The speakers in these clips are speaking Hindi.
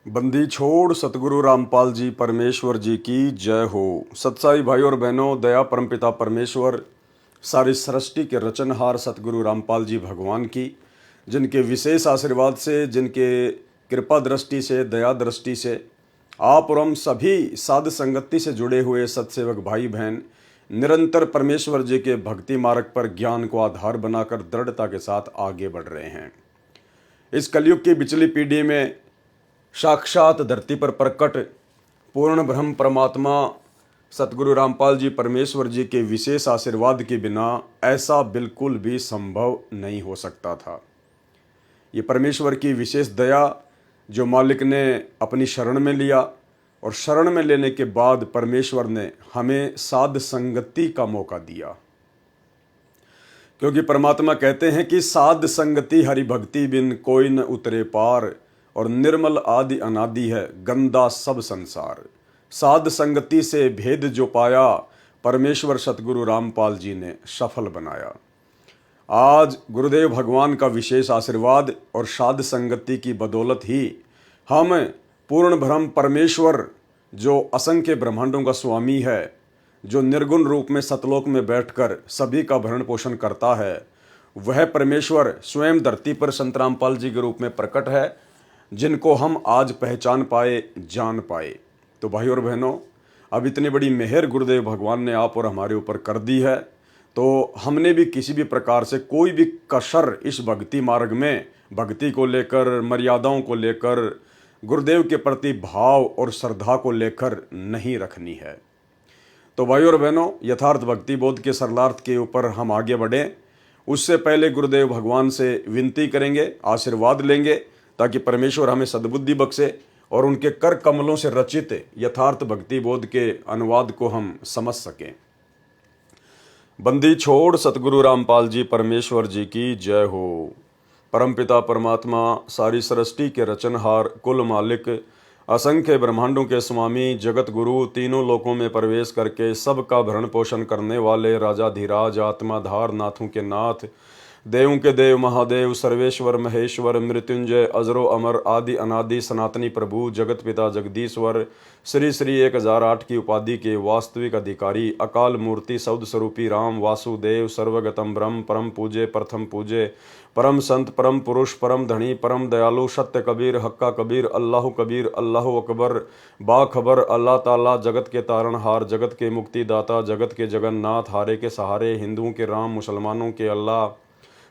बंदी छोड़ सतगुरु रामपाल जी परमेश्वर जी की जय हो। सत्साई भाई और बहनों, दया परमपिता परमेश्वर सारी सृष्टि के रचनहार सतगुरु रामपाल जी भगवान की, जिनके विशेष आशीर्वाद से, जिनके कृपा दृष्टि से, दया दृष्टि से आप और हम सभी साध संगति से जुड़े हुए सत्सेवक भाई बहन निरंतर परमेश्वर जी के भक्ति मार्ग पर ज्ञान को आधार बनाकर दृढ़ता के साथ आगे बढ़ रहे हैं। इस कलयुग की बिचली पीढ़ी में साक्षात धरती पर प्रकट पूर्ण ब्रह्म परमात्मा सतगुरु रामपाल जी परमेश्वर जी के विशेष आशीर्वाद के बिना ऐसा बिल्कुल भी संभव नहीं हो सकता था। ये परमेश्वर की विशेष दया जो मालिक ने अपनी शरण में लिया, और शरण में लेने के बाद परमेश्वर ने हमें साध संगति का मौका दिया, क्योंकि परमात्मा कहते हैं कि साध संगति हरि भक्ति बिन कोई न उतरे पार, और निर्मल आदि अनादि है गंदा सब संसार। साध संगति से भेद जो पाया, परमेश्वर सतगुरु रामपाल जी ने सफल बनाया। आज गुरुदेव भगवान का विशेष आशीर्वाद और साध संगति की बदौलत ही हम पूर्ण ब्रह्म परमेश्वर, जो असंख्य ब्रह्मांडों का स्वामी है, जो निर्गुण रूप में सतलोक में बैठकर सभी का भरण पोषण करता है, वह परमेश्वर स्वयं धरती पर संत रामपाल जी के रूप में प्रकट है, जिनको हम आज पहचान पाए, जान पाए। तो भाई और बहनों, अब इतनी बड़ी मेहर गुरुदेव भगवान ने आप और हमारे ऊपर कर दी है, तो हमने भी किसी भी प्रकार से कोई भी कसर इस भक्ति मार्ग में, भक्ति को लेकर, मर्यादाओं को लेकर, गुरुदेव के प्रति भाव और श्रद्धा को लेकर नहीं रखनी है। तो भाई और बहनों, यथार्थ भक्ति बोध के सरलार्थ के ऊपर हम आगे बढ़ें, उससे पहले गुरुदेव भगवान से विनती करेंगे, आशीर्वाद लेंगे, ताकि परमेश्वर हमें सद्बुद्धि बख्शे और उनके कर कमलों से रचित यथार्थ भक्ति बोध के अनुवाद को हम समझ सकें। बंदी छोड़ सतगुरु रामपाल जी परमेश्वर जी की जय हो। परमपिता परमात्मा सारी सृष्टि के रचनहार, कुल मालिक, असंख्य ब्रह्मांडों के स्वामी, जगत गुरु, तीनों लोकों में प्रवेश करके सबका भरण पोषण करने वाले राजाधिराज, आत्माधार, नाथों के नाथ, देवों के देव, महादेव, सर्वेश्वर, महेश्वर, मृत्युंजय, अजरो अमर, आदि अनादि, सनातनी प्रभु, जगत पिता जगदीश्वर, श्री श्री 1008 की उपाधि के वास्तविक अधिकारी, अकाल मूर्ति, शब्द स्वरूपी राम, वासुदेव, सर्वगतम ब्रह्म, परम पूजे, प्रथम पूजे, परम संत, परम पुरुष, परम धनी, परम दयालु, सत्य कबीर, हक्का कबीर, अल्लाह कबीर, अल्लाह अकबर, बाखबर, अल्लाह ताला, जगत के तारणहार, जगत के मुक्तिदाता, जगत के जगन्नाथ, हारे के सहारे, हिंदुओं के राम, मुसलमानों के अल्लाह,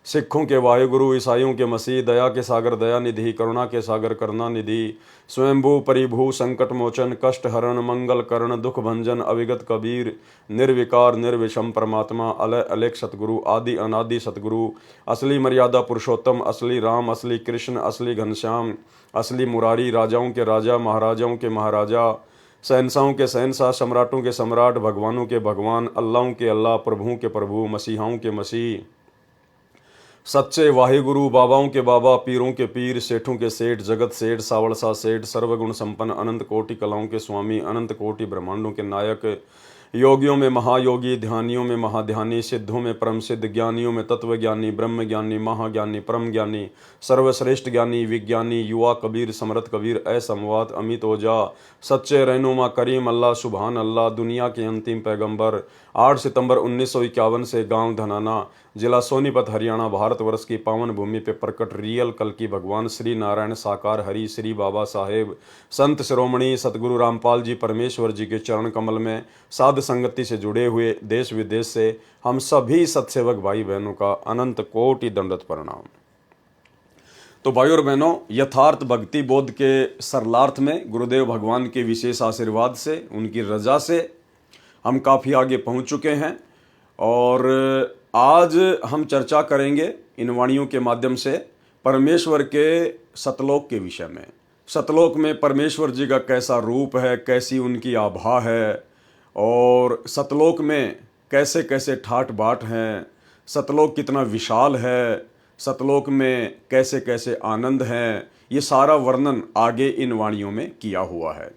सिखों के वाहिगुरु, ईसाइयों के मसीह, दया के सागर दया निधि, करुणा के सागर करुणा निधि, स्वयंभू परिभू, संकट मोचन, कष्ट हरण, मंगल करण, दुख भंजन, अविगत कबीर, निर्विकार निर्विषम परमात्मा, अलय अलेख सतगुरु, आदि अनादि सतगुरु, असली मर्यादा पुरुषोत्तम, असली राम, असली कृष्ण, असली घनश्याम, असली मुरारी, राजाओं के राजा, महाराजाओं के महाराजा, शहंशाहों के शहंशाह, सम्राटों के सम्राट, भगवानों के भगवान, अल्लाहों के अल्लाह, प्रभुओं के प्रभु, मसीहाओं के मसीह, सच्चे वाहिगुरु, बाबाओं के बाबा, पीरों के पीर, सेठों के सेठ, जगत सेठ, सावड़सा सेठ, सर्वगुण संपन्न, अनंत कोटि कलाओं के स्वामी, अनंत कोटि ब्रह्मांडों के नायक, योगियों में महायोगी, ध्यानियों में महाध्यानी, सिद्धों में परम सिद्ध, ज्ञानियों में तत्वज्ञानी, ब्रह्म ज्ञानी, महाज्ञानी, परम ज्ञानी, सर्वश्रेष्ठ ज्ञानी, विज्ञानी, युवा कबीर, समरथ कबीर, असमवात, अमित ओझा, सच्चे रहनुमा करीम अल्लाह, सुभान अल्लाह, दुनिया के अंतिम पैगंबर, 8 सितंबर 1951 से गांव धनाना, जिला सोनीपत, हरियाणा, भारतवर्ष की पावन भूमि पे प्रकट रियल कल की भगवान श्री नारायण साकार हरि श्री बाबा साहेब संत शिरोमणि सतगुरु रामपाल जी परमेश्वर जी के चरण कमल में साध संगति से जुड़े हुए देश विदेश से हम सभी सत्सेवक भाई बहनों का अनंत कोटि दंडवत प्रणाम। तो भाई और बहनों, यथार्थ भक्ति बोध के सरलार्थ में गुरुदेव भगवान के विशेष आशीर्वाद से, उनकी रजा से हम काफ़ी आगे पहुंच चुके हैं, और आज हम चर्चा करेंगे इन वाणियों के माध्यम से परमेश्वर के सतलोक के विषय में। सतलोक में परमेश्वर जी का कैसा रूप है, कैसी उनकी आभा है, और सतलोक में कैसे कैसे ठाट बाट हैं, सतलोक कितना विशाल है, सतलोक में कैसे कैसे आनंद हैं, ये सारा वर्णन आगे इन वाणियों में किया हुआ है।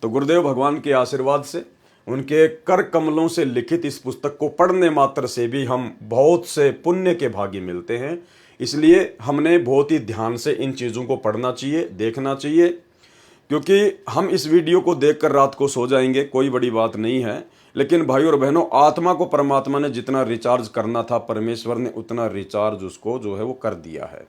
तो गुरुदेव भगवान के आशीर्वाद से, उनके कर कमलों से लिखित इस पुस्तक को पढ़ने मात्र से भी हम बहुत से पुण्य के भागी मिलते हैं। इसलिए हमने बहुत ही ध्यान से इन चीज़ों को पढ़ना चाहिए, देखना चाहिए, क्योंकि हम इस वीडियो को देखकर रात को सो जाएंगे, कोई बड़ी बात नहीं है, लेकिन भाई और बहनों, आत्मा को परमात्मा ने जितना रिचार्ज करना था परमेश्वर ने उतना रिचार्ज उसको जो है वो कर दिया है।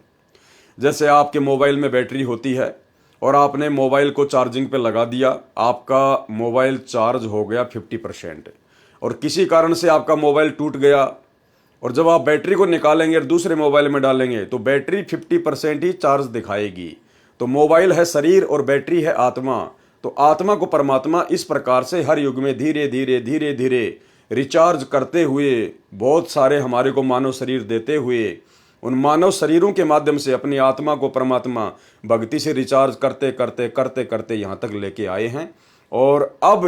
जैसे आपके मोबाइल में बैटरी होती है और आपने मोबाइल को चार्जिंग पे लगा दिया, आपका मोबाइल चार्ज हो गया 50%, और किसी कारण से आपका मोबाइल टूट गया, और जब आप बैटरी को निकालेंगे और दूसरे मोबाइल में डालेंगे तो बैटरी 50% ही चार्ज दिखाएगी। तो मोबाइल है शरीर और बैटरी है आत्मा। तो आत्मा को परमात्मा इस प्रकार से हर युग में धीरे धीरे धीरे धीरे रिचार्ज करते हुए, बहुत सारे हमारे को मानव शरीर देते हुए, उन मानव शरीरों के माध्यम से अपनी आत्मा को परमात्मा भक्ति से रिचार्ज करते करते करते करते यहाँ तक लेके आए हैं। और अब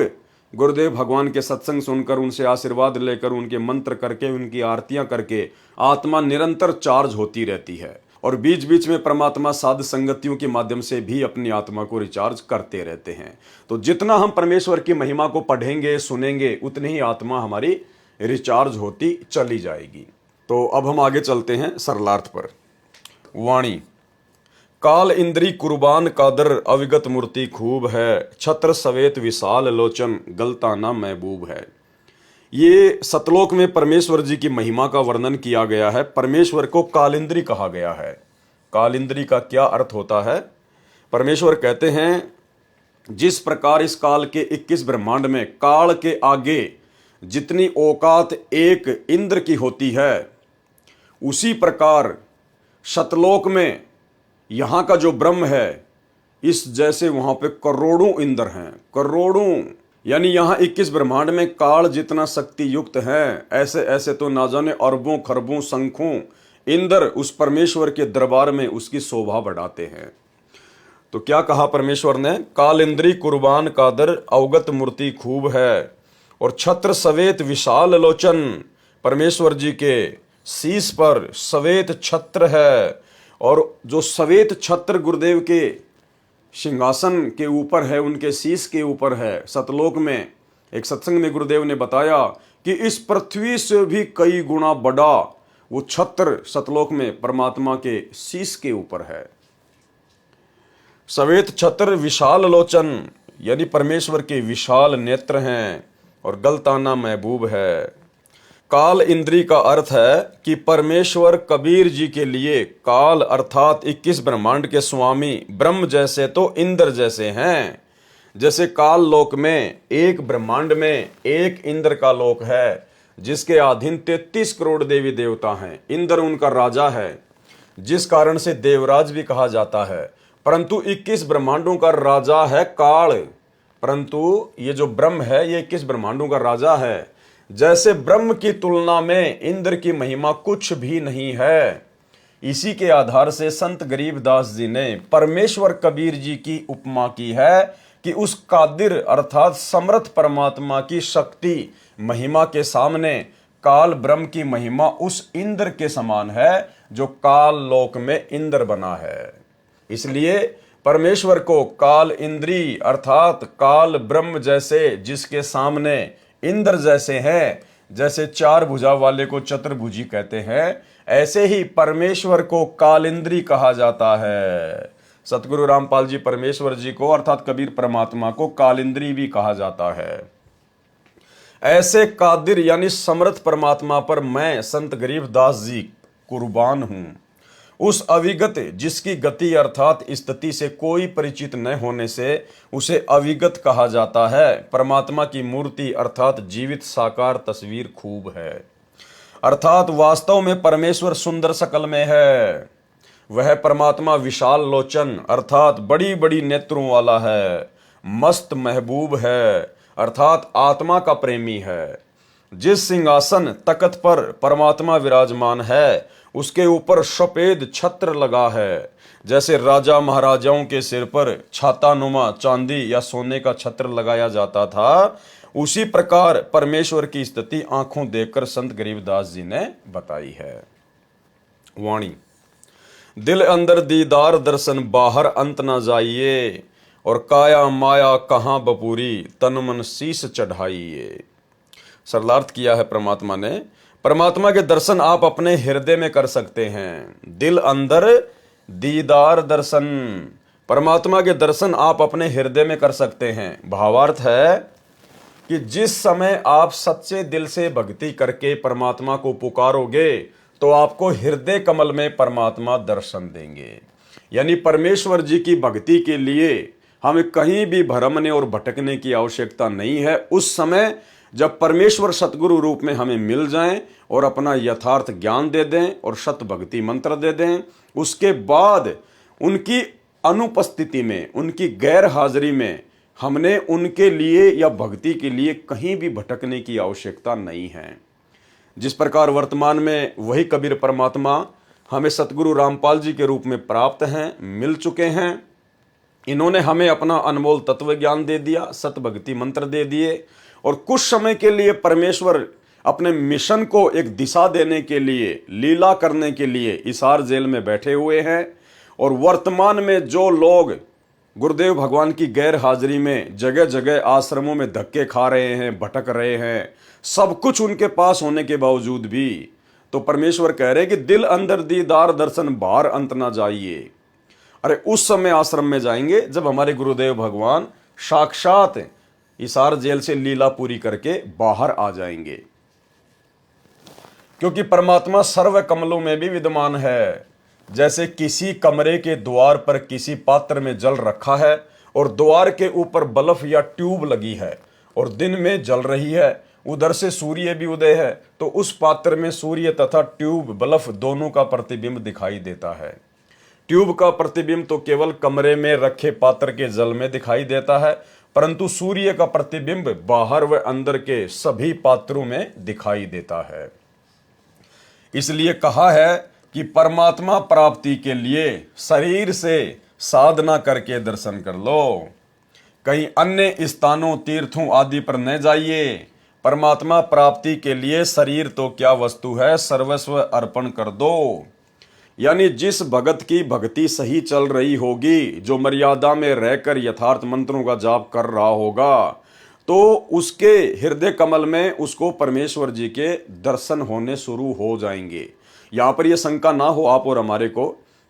गुरुदेव भगवान के सत्संग सुनकर, उनसे आशीर्वाद लेकर, उनके मंत्र करके, उनकी आरतियां करके आत्मा निरंतर चार्ज होती रहती है। और बीच बीच में परमात्मा साध संगतियों के माध्यम से भी अपनी आत्मा को रिचार्ज करते रहते हैं। तो जितना हम परमेश्वर की महिमा को पढ़ेंगे सुनेंगे उतनी ही आत्मा हमारी रिचार्ज होती चली जाएगी। तो अब हम आगे चलते हैं सरलार्थ पर। वाणी। काल इंद्री कुर्बान कादर अविगत मूर्ति खूब है, छत्र सवेत विशाल लोचन गलता ना महबूब है। ये सतलोक में परमेश्वर जी की महिमा का वर्णन किया गया है। परमेश्वर को कालिंद्री कहा गया है। कालिंद्री का क्या अर्थ होता है? परमेश्वर कहते हैं, जिस प्रकार इस काल के 21 ब्रह्मांड में काल के आगे जितनी औकात एक इंद्र की होती है, उसी प्रकार सतलोक में यहाँ का जो ब्रह्म है, इस जैसे वहाँ पे करोड़ों इंद्र हैं, करोड़ों। यानी यहाँ 21 ब्रह्मांड में काल जितना शक्ति युक्त है, ऐसे ऐसे तो ना जाने अरबों खरबों शंखों इंद्र उस परमेश्वर के दरबार में उसकी शोभा बढ़ाते हैं। तो क्या कहा परमेश्वर ने? काल इंद्री कुर्बान कादर अवगत मूर्ति खूब है, और छत्र सवेत विशाल लोचन। परमेश्वर जी के शीश पर सवेत छत्र है, और जो सवेत छत्र गुरुदेव के सिंहासन के ऊपर है, उनके शीश के ऊपर है। सतलोक में एक सत्संग में गुरुदेव ने बताया कि इस पृथ्वी से भी कई गुना बड़ा वो छत्र सतलोक में परमात्मा के शीश के ऊपर है। सवेत छत्र विशाल लोचन, यानी परमेश्वर के विशाल नेत्र हैं, और गलताना महबूब है। काल इंद्री का अर्थ है कि परमेश्वर कबीर जी के लिए काल अर्थात 21 ब्रह्मांड के स्वामी ब्रह्म जैसे तो इंद्र जैसे हैं। जैसे काल लोक में एक ब्रह्मांड में एक इंद्र का लोक है, जिसके अधीन 33 करोड़ देवी देवता हैं। इंद्र उनका राजा है, जिस कारण से देवराज भी कहा जाता है। परंतु 21 ब्रह्मांडों का राजा है काल, परंतु ये जो ब्रह्म है ये 21 ब्रह्मांडों का राजा है। जैसे ब्रह्म की तुलना में इंद्र की महिमा कुछ भी नहीं है। इसी के आधार से संत गरीबदास जी ने परमेश्वर कबीर जी की उपमा की है कि उस कादिर अर्थात समर्थ परमात्मा की शक्ति महिमा के सामने काल ब्रह्म की महिमा उस इंद्र के समान है जो काल लोक में इंद्र बना है। इसलिए परमेश्वर को काल इंद्री अर्थात काल ब्रह्म जैसे, जिसके सामने इंद्र जैसे हैं, जैसे चार भुजा वाले को चतुर्भुजी कहते हैं, ऐसे ही परमेश्वर को कालिंद्री कहा जाता है। सतगुरु रामपाल जी परमेश्वर जी को अर्थात कबीर परमात्मा को कालिंद्री भी कहा जाता है। ऐसे कादिर यानी समर्थ परमात्मा पर मैं संत गरीबदास जी कुर्बान हूं। उस अविगत जिसकी गति अर्थात स्थिति से कोई परिचित न होने से उसे अविगत कहा जाता है। परमात्मा की मूर्ति अर्थात जीवित साकार तस्वीर खूब है, अर्थात वास्तव में परमेश्वर सुंदर शकल में है। वह परमात्मा विशाल लोचन अर्थात बड़ी बड़ी नेत्रों वाला है, मस्त महबूब है अर्थात आत्मा का प्रेमी है। जिस सिंहासन तख्त पर परमात्मा विराजमान है उसके ऊपर सफेद छत्र लगा है। जैसे राजा महाराजाओं के सिर पर छाता नुमा चांदी या सोने का छत्र लगाया जाता था, उसी प्रकार परमेश्वर की स्थिति आंखों देखकर संत गरीबदास जी ने बताई है। वाणी। दिल अंदर दीदार दर्शन बाहर अंत ना जाइए, और काया माया कहाँ बपूरी तन मन शीस चढ़ाइए। सरलार्थ किया है परमात्मा ने। परमात्मा के दर्शन आप अपने हृदय में कर सकते हैं। दिल अंदर दीदार दर्शन, परमात्मा के दर्शन आप अपने हृदय में कर सकते हैं। भावार्थ है कि जिस समय आप सच्चे दिल से भक्ति करके परमात्मा को पुकारोगे तो आपको हृदय कमल में परमात्मा दर्शन देंगे। यानी परमेश्वर जी की भक्ति के लिए हमें कहीं भी भरमने और भटकने की आवश्यकता नहीं है। उस समय जब परमेश्वर सतगुरु रूप में हमें मिल जाएं और अपना यथार्थ ज्ञान दे दें और सत भक्ति मंत्र दे दें, उसके बाद उनकी अनुपस्थिति में, उनकी गैर हाजिरी में हमने उनके लिए या भक्ति के लिए कहीं भी भटकने की आवश्यकता नहीं है। जिस प्रकार वर्तमान में वही कबीर परमात्मा हमें सतगुरु रामपाल जी के रूप में प्राप्त हैं, मिल चुके हैं। इन्होंने हमें अपना अनमोल तत्व ज्ञान दे दिया, सत भक्ति मंत्र दे दिए और कुछ समय के लिए परमेश्वर अपने मिशन को एक दिशा देने के लिए, लीला करने के लिए हिसार जेल में बैठे हुए हैं। और वर्तमान में जो लोग गुरुदेव भगवान की गैर हाजिरी में जगह जगह आश्रमों में धक्के खा रहे हैं, भटक रहे हैं, सब कुछ उनके पास होने के बावजूद भी तो परमेश्वर कह रहे हैं कि दिल अंदर दीदार दर्शन बाहर अंत ना जाइए। अरे उस समय आश्रम में जाएंगे जब हमारे गुरुदेव भगवान साक्षात हिसार जेल से लीला पूरी करके बाहर आ जाएंगे, क्योंकि परमात्मा सर्व कमलों में भी विद्यमान है। जैसे किसी कमरे के द्वार पर किसी पात्र में जल रखा है और द्वार के ऊपर बल्ब या ट्यूब लगी है और दिन में जल रही है, उधर से सूर्य भी उदय है, तो उस पात्र में सूर्य तथा ट्यूब बल्ब दोनों का प्रतिबिंब दिखाई देता है। ट्यूब का प्रतिबिंब तो केवल कमरे में रखे पात्र के जल में दिखाई देता है, परंतु सूर्य का प्रतिबिंब बाहर व अंदर के सभी पात्रों में दिखाई देता है। इसलिए कहा है कि परमात्मा प्राप्ति के लिए शरीर से साधना करके दर्शन कर लो, कहीं अन्य स्थानों, तीर्थों आदि पर न जाइए। परमात्मा प्राप्ति के लिए शरीर तो क्या वस्तु है, सर्वस्व अर्पण कर दो। यानी जिस भगत की भक्ति सही चल रही होगी, जो मर्यादा में रहकर यथार्थ मंत्रों का जाप कर रहा होगा, तो उसके हृदय कमल में उसको परमेश्वर जी के दर्शन होने शुरू हो जाएंगे। यहाँ पर यह शंका ना हो आप और हमारे को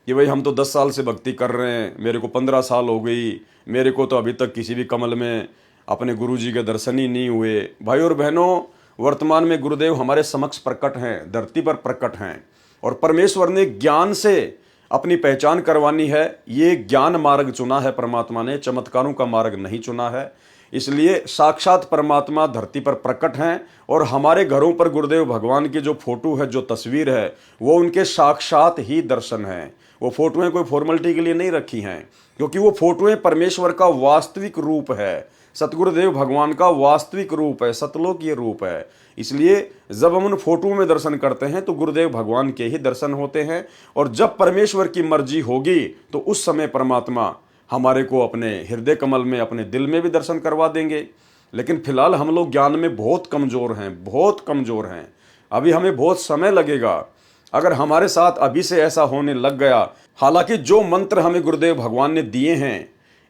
कि भाई हम तो 10 साल से भक्ति कर रहे हैं, मेरे को 15 साल हो गई, मेरे को तो अभी तक किसी भी कमल में अपने गुरु जी के दर्शन ही नहीं हुए। भाई और बहनों, वर्तमान में गुरुदेव हमारे समक्ष प्रकट हैं, धरती पर प्रकट हैं और परमेश्वर ने ज्ञान से अपनी पहचान करवानी है। ये ज्ञान मार्ग चुना है परमात्मा ने, चमत्कारों का मार्ग नहीं चुना है। इसलिए साक्षात परमात्मा धरती पर प्रकट हैं और हमारे घरों पर गुरुदेव भगवान की जो फोटो है, जो तस्वीर है, वो उनके साक्षात ही दर्शन हैं। वो फोटोएं कोई फॉर्मेलिटी के लिए नहीं रखी हैं, क्योंकि वो फोटोएं परमेश्वर का वास्तविक रूप है, सतगुरुदेव भगवान का वास्तविक रूप है, सतलोकीय रूप है। इसलिए जब हम उन फोटो में दर्शन करते हैं तो गुरुदेव भगवान के ही दर्शन होते हैं। और जब परमेश्वर की मर्जी होगी तो उस समय परमात्मा हमारे को अपने हृदय कमल में, अपने दिल में भी दर्शन करवा देंगे। लेकिन फिलहाल हम लोग ज्ञान में बहुत कमज़ोर हैं, बहुत कमज़ोर हैं। अभी हमें बहुत समय लगेगा। अगर हमारे साथ अभी से ऐसा होने लग गया, हालांकि जो मंत्र हमें गुरुदेव भगवान ने दिए हैं,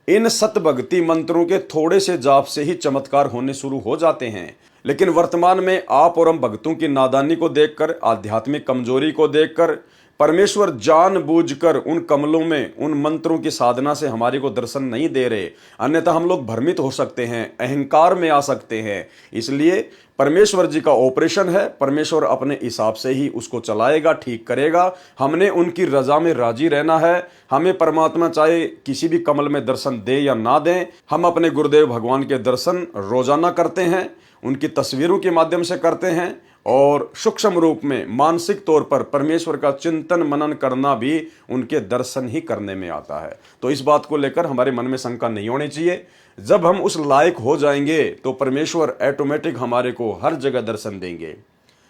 इन सत भक्ति मंत्रों के थोड़े से जाप से ही चमत्कार होने शुरू हो जाते हैं। लेकिन वर्तमान में आप और हम भक्तों की नादानी को देखकर, आध्यात्मिक कमजोरी को देखकर परमेश्वर जानबूझकर उन कमलों में, उन मंत्रों की साधना से हमारे को दर्शन नहीं दे रहे। अन्यथा हम लोग भ्रमित हो सकते हैं, अहंकार में आ सकते हैं। इसलिए परमेश्वर जी का ऑपरेशन है, परमेश्वर अपने हिसाब से ही उसको चलाएगा, ठीक करेगा। हमने उनकी रजा में राजी रहना है। हमें परमात्मा चाहे किसी भी कमल में दर्शन दे या ना दें, हम अपने गुरुदेव भगवान के दर्शन रोजाना करते हैं, उनकी तस्वीरों के माध्यम से करते हैं और सूक्ष्म रूप में मानसिक तौर पर परमेश्वर का चिंतन मनन करना भी उनके दर्शन ही करने में आता है। तो इस बात को लेकर हमारे मन में शंका नहीं होनी चाहिए। जब हम उस लायक हो जाएंगे तो परमेश्वर ऑटोमेटिक हमारे को हर जगह दर्शन देंगे।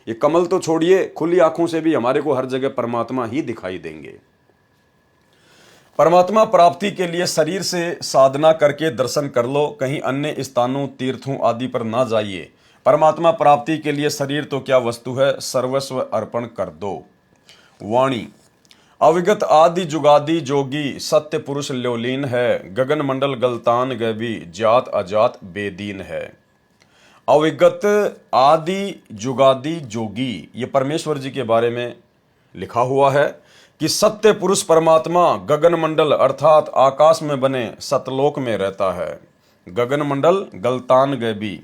ये कमल तो छोड़िए, खुली आंखों से भी हमारे को हर जगह परमात्मा ही दिखाई देंगे। परमात्मा प्राप्ति के लिए शरीर से साधना करके दर्शन कर लो, कहीं अन्य स्थानों, तीर्थों आदि पर ना जाइए। परमात्मा प्राप्ति के लिए शरीर तो क्या वस्तु है, सर्वस्व अर्पण कर दो। वाणी अविगत आदि जुगादि जोगी, सत्य पुरुष ल्योलीन है, गगन मंडल गलतान गैबी, जात अजात बेदीन है। अविगत आदि जुगादि जोगी, ये परमेश्वर जी के बारे में लिखा हुआ है कि सत्य पुरुष परमात्मा गगन मंडल अर्थात आकाश में बने सतलोक में रहता है। गगन मंडल गलतान गैबी,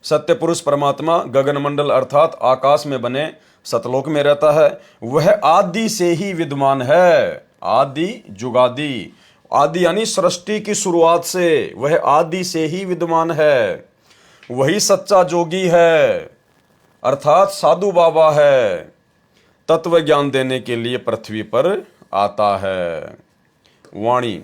सत्य पुरुष परमात्मा गगन मंडल अर्थात आकाश में बने सतलोक में रहता है। वह आदि से ही विद्यमान है, आदि जुगादि, आदि यानी सृष्टि की शुरुआत से, वह आदि से ही विद्यमान है। वही सच्चा जोगी है अर्थात साधु बाबा है, तत्व ज्ञान देने के लिए पृथ्वी पर आता है। वाणी,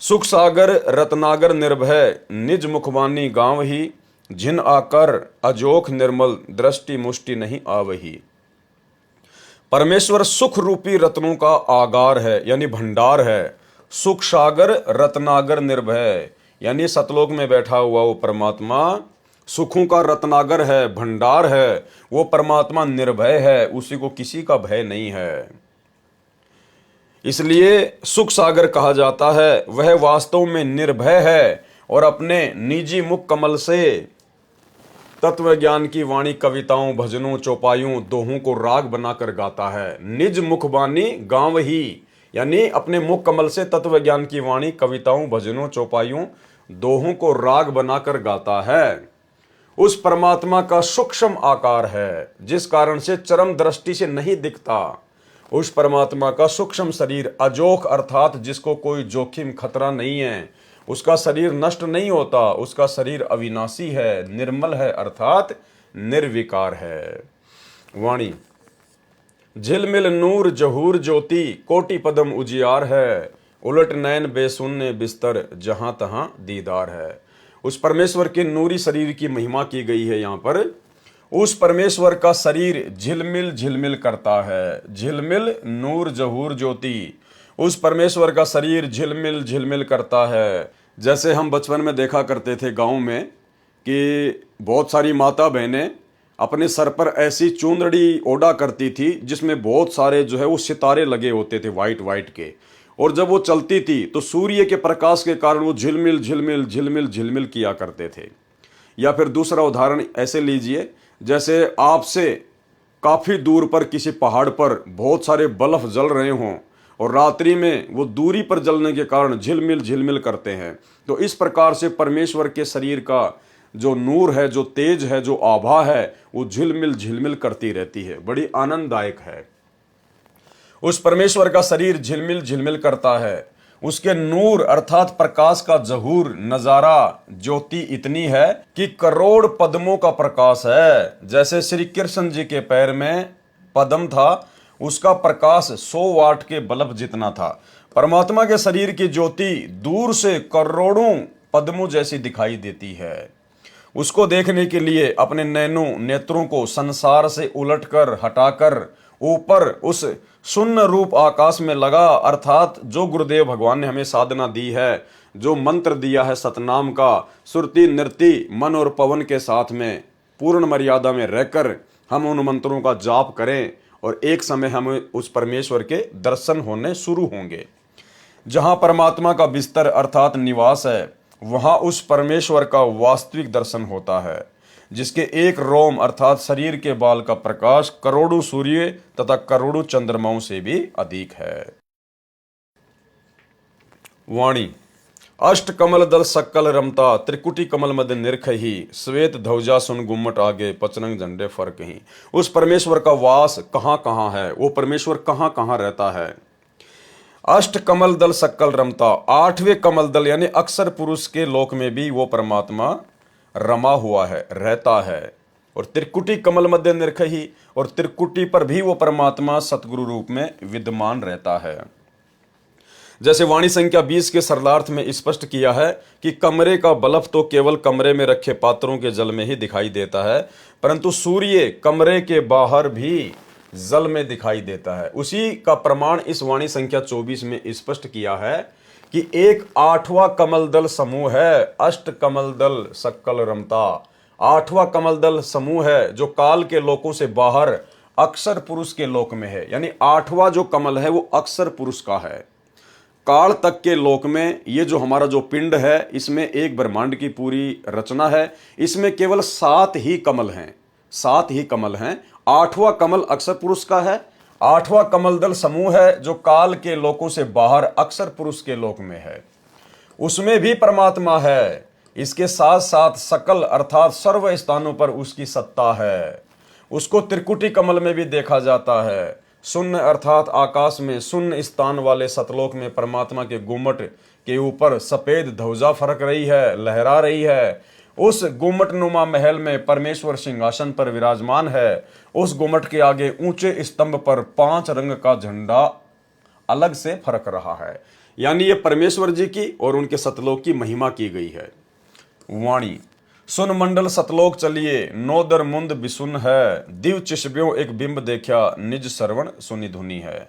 सुख सागर रत्नागर निर्भय, निज मुखवानी गांव ही, जिन आकर अजोख निर्मल, दृष्टि मुष्टि नहीं आवही। परमेश्वर सुख रूपी रत्नों का आगार है यानी भंडार है। सुख सागर रत्नागर निर्भय यानी सतलोक में बैठा हुआ वो परमात्मा सुखों का रत्नागर है, भंडार है। वो परमात्मा निर्भय है, उसी को किसी का भय नहीं है, इसलिए सुख सागर कहा जाता है। वह वास्तव में निर्भय है और अपने निजी मुख कमल से तत्व ज्ञान की वाणी कविताओं, भजनों, चौपाइयों, दोहों को राग बनाकर गाता है। निज मुखबानी गांव ही यानी अपने मुख कमल से तत्व ज्ञान की वाणी कविताओं, भजनों, चौपाइयों, दोहों को राग बनाकर गाता है। उस परमात्मा का सूक्ष्म आकार है जिस कारण से चरम दृष्टि से नहीं दिखता। उस परमात्मा का सूक्ष्म शरीर अजोख अर्थात जिसको कोई जोखिम खतरा नहीं है, उसका शरीर नष्ट नहीं होता, उसका शरीर अविनाशी है, निर्मल है अर्थात निर्विकार है। वाणी, झिलमिल नूर जहूर ज्योति, कोटि पदम उजियार है, उलट नैन बेसुन्ने बिस्तर, जहां तहां दीदार है। उस परमेश्वर के नूरी शरीर की महिमा की गई है यहाँ पर। उस परमेश्वर का शरीर झिलमिल झिलमिल करता है, झिलमिल नूर जहूर ज्योति, उस परमेश्वर का शरीर झिलमिल झिलमिल करता है। जैसे हम बचपन में देखा करते थे गांव में कि बहुत सारी माता बहनें अपने सर पर ऐसी चुंदड़ी ओढ़ा करती थी जिसमें बहुत सारे जो है वो सितारे लगे होते थे वाइट वाइट के, और जब वो चलती थी तो सूर्य के प्रकाश के कारण वो झिलमिल झिलमिल झिलमिल झिलमिल किया करते थे। या फिर दूसरा उदाहरण ऐसे लीजिए, जैसे आपसे काफ़ी दूर पर किसी पहाड़ पर बहुत सारे बल्ब जल रहे हों और रात्रि में वो दूरी पर जलने के कारण झिलमिल झिलमिल करते हैं। तो इस प्रकार से परमेश्वर के शरीर का जो नूर है, जो तेज है, जो आभा है, वो झिलमिल झिलमिल करती रहती है, बड़ी आनंददायक है। उस परमेश्वर का शरीर झिलमिल झिलमिल करता है। उसके नूर अर्थात प्रकाश का जहूर नजारा ज्योति इतनी है कि करोड़ पद्मों का प्रकाश है। जैसे श्री कृष्ण जी के पैर में पद्म था, उसका प्रकाश 100 वाट के बल्ब जितना था। परमात्मा के शरीर की ज्योति दूर से करोड़ों पद्मों जैसी दिखाई देती है। उसको देखने के लिए अपने नेत्रों को संसार से उलटकर हटाकर ऊपर उस शून्य रूप आकाश में लगा, अर्थात जो गुरुदेव भगवान ने हमें साधना दी है, जो मंत्र दिया है सतनाम का, सुरति नृति मन और पवन के साथ में पूर्ण मर्यादा में रहकर हम उन मंत्रों का जाप करें और एक समय हमें उस परमेश्वर के दर्शन होने शुरू होंगे। जहां परमात्मा का बिस्तर अर्थात निवास है, वहां उस परमेश्वर का वास्तविक दर्शन होता है, जिसके एक रोम अर्थात शरीर के बाल का प्रकाश करोड़ों सूर्य तथा करोड़ों चंद्रमाओं से भी अधिक है। वाणी, अष्ट कमल दल सक्कल रमता, त्रिकुटी कमल मद निरख ही, श्वेत ध्वजा सुन गुम्मट आगे, पचरंग झंडे फर्क ही। उस परमेश्वर का वास कहाँ कहाँ है, वो परमेश्वर कहाँ कहाँ रहता है। अष्ट कमल दल सक्कल रमता, 8वें कमल दल यानी अक्षर पुरुष के लोक में भी वो परमात्मा रमा हुआ है, रहता है। और त्रिकुटी कमल मध्य निरख ही, और त्रिकुटी पर भी वो परमात्मा सतगुरु रूप में विद्यमान रहता है। जैसे वाणी संख्या 20 के सरलार्थ में स्पष्ट किया है कि कमरे का बल्ब तो केवल कमरे में रखे पात्रों के जल में ही दिखाई देता है, परंतु सूर्य कमरे के बाहर भी जल में दिखाई देता है। उसी का प्रमाण इस वाणी संख्या 24 में स्पष्ट किया है कि एक 8वां कमल दल समूह है, अष्ट कमल दल सक्कल रमता। 8वां कमल दल समूह है जो काल के लोकों से बाहर अक्षर पुरुष के लोक में है, यानी 8वां जो कमल है वो अक्षर पुरुष का है। काल तक के लोक में ये जो हमारा जो पिंड है, इसमें एक ब्रह्मांड की पूरी रचना है, इसमें केवल 7 ही कमल हैं, 7 ही कमल हैं। 8वां कमल अक्षर पुरुष का है आठवां कमलदल समूह है जो काल के लोकों से बाहर अक्सर पुरुष के लोक में है, उसमें भी परमात्मा है। इसके साथ साथ सकल अर्थात सर्व स्थानों पर उसकी सत्ता है। उसको त्रिकुटी कमल में भी देखा जाता है। शून्य अर्थात आकाश में शून्य स्थान वाले सतलोक में परमात्मा के गुम्मट के ऊपर सफेद ध्वजा फरक रही है, लहरा रही है। उस गुम्मट नुमा महल में परमेश्वर सिंहासन पर विराजमान है। उस गुम्मट के आगे ऊंचे स्तंभ पर 5 रंग का झंडा अलग से फरक रहा है। यानी ये परमेश्वर जी की और उनके सतलोक की महिमा की गई है। वाणी सुन मंडल सतलोक चलिए, नोदर मुंद बिसुन है, दिव चिशब्यों एक बिंब देखा, निज श्रवण सुनि धुनी है।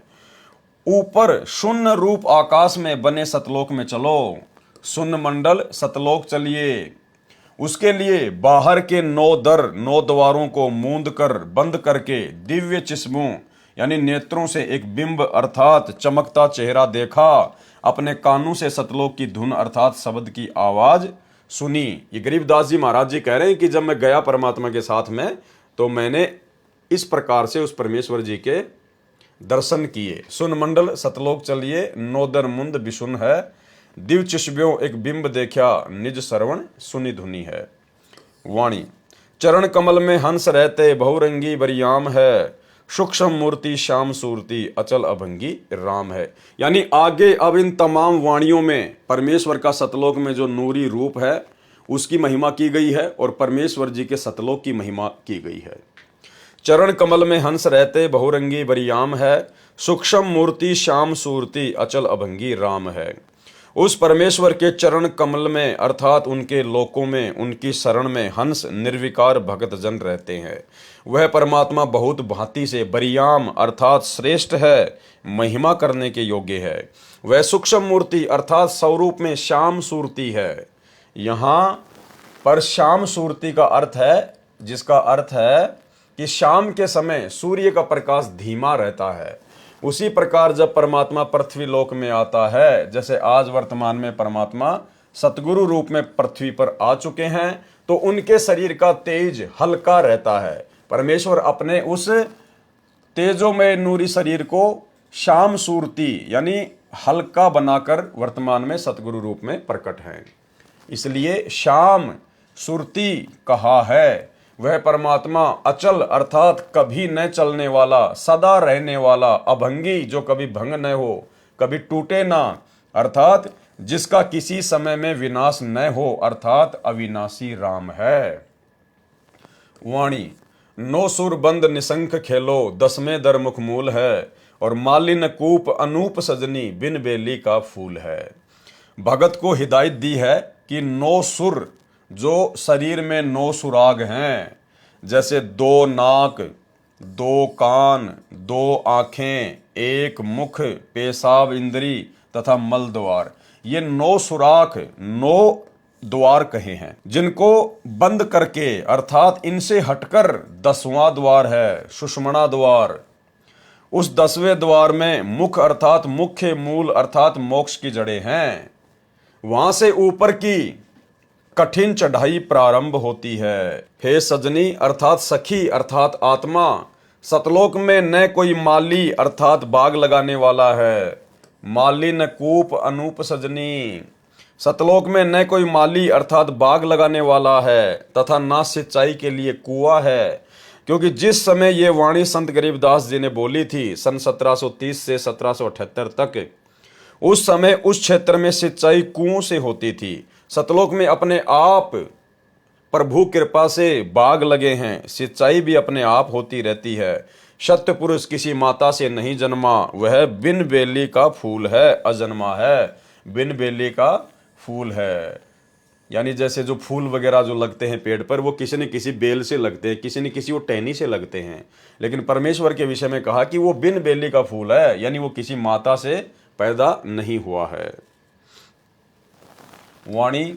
ऊपर शून्य रूप आकाश में बने सतलोक में चलो, शून्य मंडल सतलोक चलिए। उसके लिए बाहर के 9 दर 9 द्वारों को मूंद कर बंद करके दिव्य चिश्मों यानी नेत्रों से एक बिंब अर्थात चमकता चेहरा देखा, अपने कानों से सतलोक की धुन अर्थात शब्द की आवाज सुनी। ये गरीबदास जी महाराज जी कह रहे हैं कि जब मैं गया परमात्मा के साथ में तो मैंने इस प्रकार से उस परमेश्वर जी के दर्शन किए। सुन मंडल सतलोक चलिए, नोदर मुंद बिशुन है, दिव चिशब्यों एक बिंब देखा, निज श्रवण सुनि धुनी है। वाणी चरण कमल में हंस रहते, बहुरंगी बरियाम है, सूक्ष्म मूर्ति श्याम सूरती, अचल अभंगी राम है। यानी आगे अब इन तमाम वाणियों में परमेश्वर का सतलोक में जो नूरी रूप है उसकी महिमा की गई है और परमेश्वर जी के सतलोक की महिमा की गई है। चरण कमल में हंस रहते, बहुरंगी बरियाम है, सूक्ष्म मूर्ति श्याम सूरती, अचल अभंगी राम है। उस परमेश्वर के चरण कमल में अर्थात उनके लोकों में उनकी शरण में हंस निर्विकार भगत जन रहते हैं। वह परमात्मा बहुत भांति से बरियाम अर्थात श्रेष्ठ है, महिमा करने के योग्य है। वह सूक्ष्म मूर्ति अर्थात स्वरूप में श्याम सूरती है। यहाँ पर श्याम सूरती का अर्थ है, जिसका अर्थ है कि शाम के समय सूर्य का प्रकाश धीमा रहता है। उसी प्रकार जब परमात्मा पृथ्वी लोक में आता है, जैसे आज वर्तमान में परमात्मा सतगुरु रूप में पृथ्वी पर आ चुके हैं, तो उनके शरीर का तेज हल्का रहता है। परमेश्वर अपने उस तेजोमय नूरी शरीर को श्याम सूरती यानी हल्का बनाकर वर्तमान में सतगुरु रूप में प्रकट हैं। इसलिए श्याम सूरती कहा है। वह परमात्मा अचल अर्थात कभी न चलने वाला, सदा रहने वाला, अभंगी जो कभी भंग न हो, कभी टूटे ना, अर्थात जिसका किसी समय में विनाश न हो, अर्थात अविनाशी राम है। वाणी नो सुर बंद निशंक खेलो, 10वें दर मुख मूल है, और मालिन कूप अनूप सजनी, बिन बेली का फूल है। भगत को हिदायत दी है कि 9 सुर जो शरीर में 9 सुराग हैं, जैसे 2 नाक, 2 कान, 2 आंखें, 1 मुख, पेशाब इंद्री तथा मल द्वार, ये 9 सुराख 9 द्वार कहे हैं, जिनको बंद करके अर्थात इनसे हटकर 10वां द्वार है सुषुम्ना द्वार। उस 10वें द्वार में मुख अर्थात मुख्य मूल अर्थात मोक्ष की जड़ें हैं। वहां से ऊपर की कठिन चढ़ाई प्रारंभ होती है। हे सजनी अर्थात सखी अर्थात आत्मा, सतलोक में न कोई माली अर्थात बाग लगाने वाला है। माली न कूप अनूप सजनी, सतलोक में न कोई माली अर्थात बाग लगाने वाला है तथा ना सिंचाई के लिए कुआं है। क्योंकि जिस समय ये वाणी संत गरीबदास जी ने बोली थी सन 1730 से 1778 तक, उस समय उस क्षेत्र में सिंचाई कुओं से होती थी। सतलोक में अपने आप प्रभु कृपा से बाग लगे हैं, सिंचाई भी अपने आप होती रहती है। सत्य पुरुष किसी माता से नहीं जन्मा, वह बिन बेली का फूल है, अजन्मा है, बिन बेली का फूल है। यानी जैसे जो फूल वगैरह जो लगते हैं पेड़ पर, वो किसी न किसी बेल से लगते हैं, किसी न किसी वो टहनी से लगते हैं। लेकिन परमेश्वर के विषय में कहा कि वो बिन बेली का फूल है, यानी वो किसी माता से पैदा नहीं हुआ है। वाणी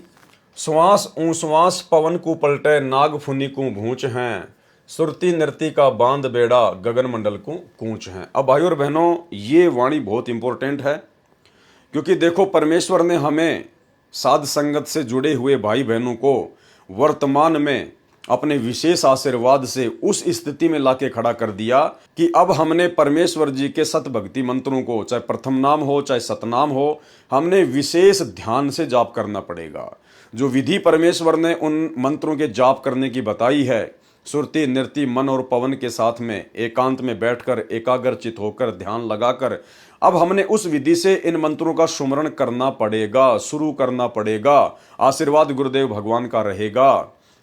श्वास ऊश्वास पवन को पलटे, नाग फुनी को भूंच हैं, सुरती नृति का बांध बेड़ा, गगन मंडल को कूच हैं। अब भाइयों और बहनों, ये वाणी बहुत इंपॉर्टेंट है, क्योंकि देखो परमेश्वर ने हमें साध संगत से जुड़े हुए भाई बहनों को वर्तमान में अपने विशेष आशीर्वाद से उस स्थिति में लाके खड़ा कर दिया कि अब हमने परमेश्वर जी के सत भक्ति मंत्रों को, चाहे प्रथम नाम हो चाहे सतनाम हो, हमने विशेष ध्यान से जाप करना पड़ेगा। जो विधि परमेश्वर ने उन मंत्रों के जाप करने की बताई है, सुरति नृति मन और पवन के साथ में एकांत में बैठकर एकाग्रचित होकर ध्यान लगाकर, अब हमने उस विधि से इन मंत्रों का सुमरण करना पड़ेगा, शुरू करना पड़ेगा। आशीर्वाद गुरुदेव भगवान का रहेगा,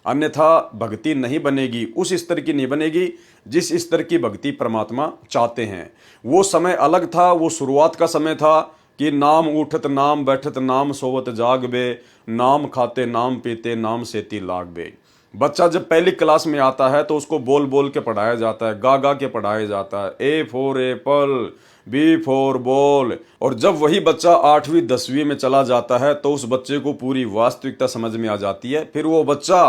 अन्यथा भक्ति नहीं बनेगी, उस स्तर की नहीं बनेगी जिस स्तर की भक्ति परमात्मा चाहते हैं। वो समय अलग था, वो शुरुआत का समय था कि नाम उठत नाम बैठत नाम सोवत जागबे, नाम खाते नाम पीते नाम सेती लागबे। बच्चा जब पहली क्लास में आता है तो उसको बोल बोल के पढ़ाया जाता है, गा गा के पढ़ाया जाता है, A for apple, B for ball. और जब वही बच्चा 8वीं 10वीं में चला जाता है तो उस बच्चे को पूरी वास्तविकता समझ में आ जाती है। फिर वो बच्चा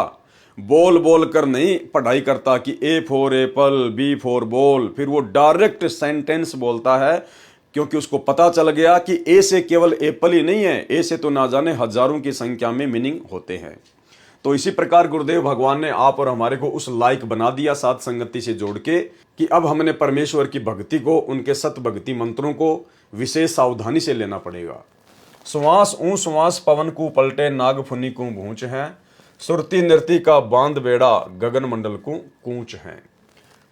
बोल बोल कर नहीं पढ़ाई करता कि A for apple, B for ball, फिर वो डायरेक्ट सेंटेंस बोलता है, क्योंकि उसको पता चल गया कि ए से केवल एप्पल ही नहीं है, ए से तो ना जाने हजारों की संख्या में मीनिंग होते हैं। तो इसी प्रकार गुरुदेव भगवान ने आप और हमारे को उस लायक बना दिया साध संगति से जोड़ के कि अब हमने परमेश्वर की भक्ति को, उनके सत भक्ति मंत्रों को विशेष सावधानी से लेना पड़ेगा। श्वास ऊ श्वास पवन को पलटे नाग फुनी को भूंच है, सुरती नृति का बांध बेड़ा गगन मंडल को कूच है।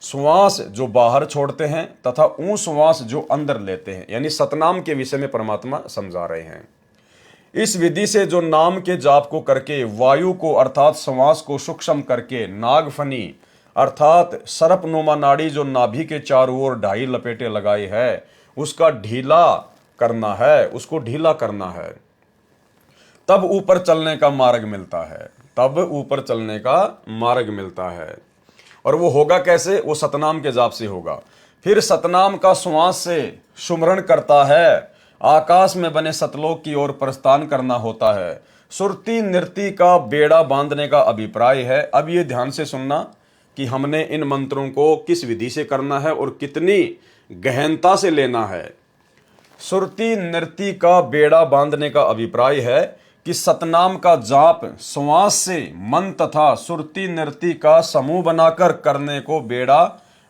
श्वास जो बाहर छोड़ते हैं तथा ऊ श्वास जो अंदर लेते हैं, यानी सतनाम के विषय में परमात्मा समझा रहे हैं। इस विधि से जो नाम के जाप को करके वायु को अर्थात श्वास को सूक्ष्म करके नागफनी अर्थात सर्पनुमा नाड़ी जो नाभि के चारों ओर 2.5 लपेटे लगाए है, उसका ढीला करना है, उसको ढीला करना है, तब ऊपर चलने का मार्ग मिलता है, तब ऊपर चलने का मार्ग मिलता है। और वो होगा कैसे? वो सतनाम के जाप से होगा। फिर सतनाम का श्वास से सुमरण करता है, आकाश में बने सतलोक की ओर प्रस्थान करना होता है। सुरती नृति का बेड़ा बांधने का अभिप्राय है। अब ये ध्यान से सुनना कि हमने इन मंत्रों को किस विधि से करना है और कितनी गहनता से लेना है। सुरती नृति का बेड़ा बांधने का अभिप्राय है कि सतनाम का जाप श्वास से मन तथा सुरती नृति का समूह बनाकर करने को बेड़ा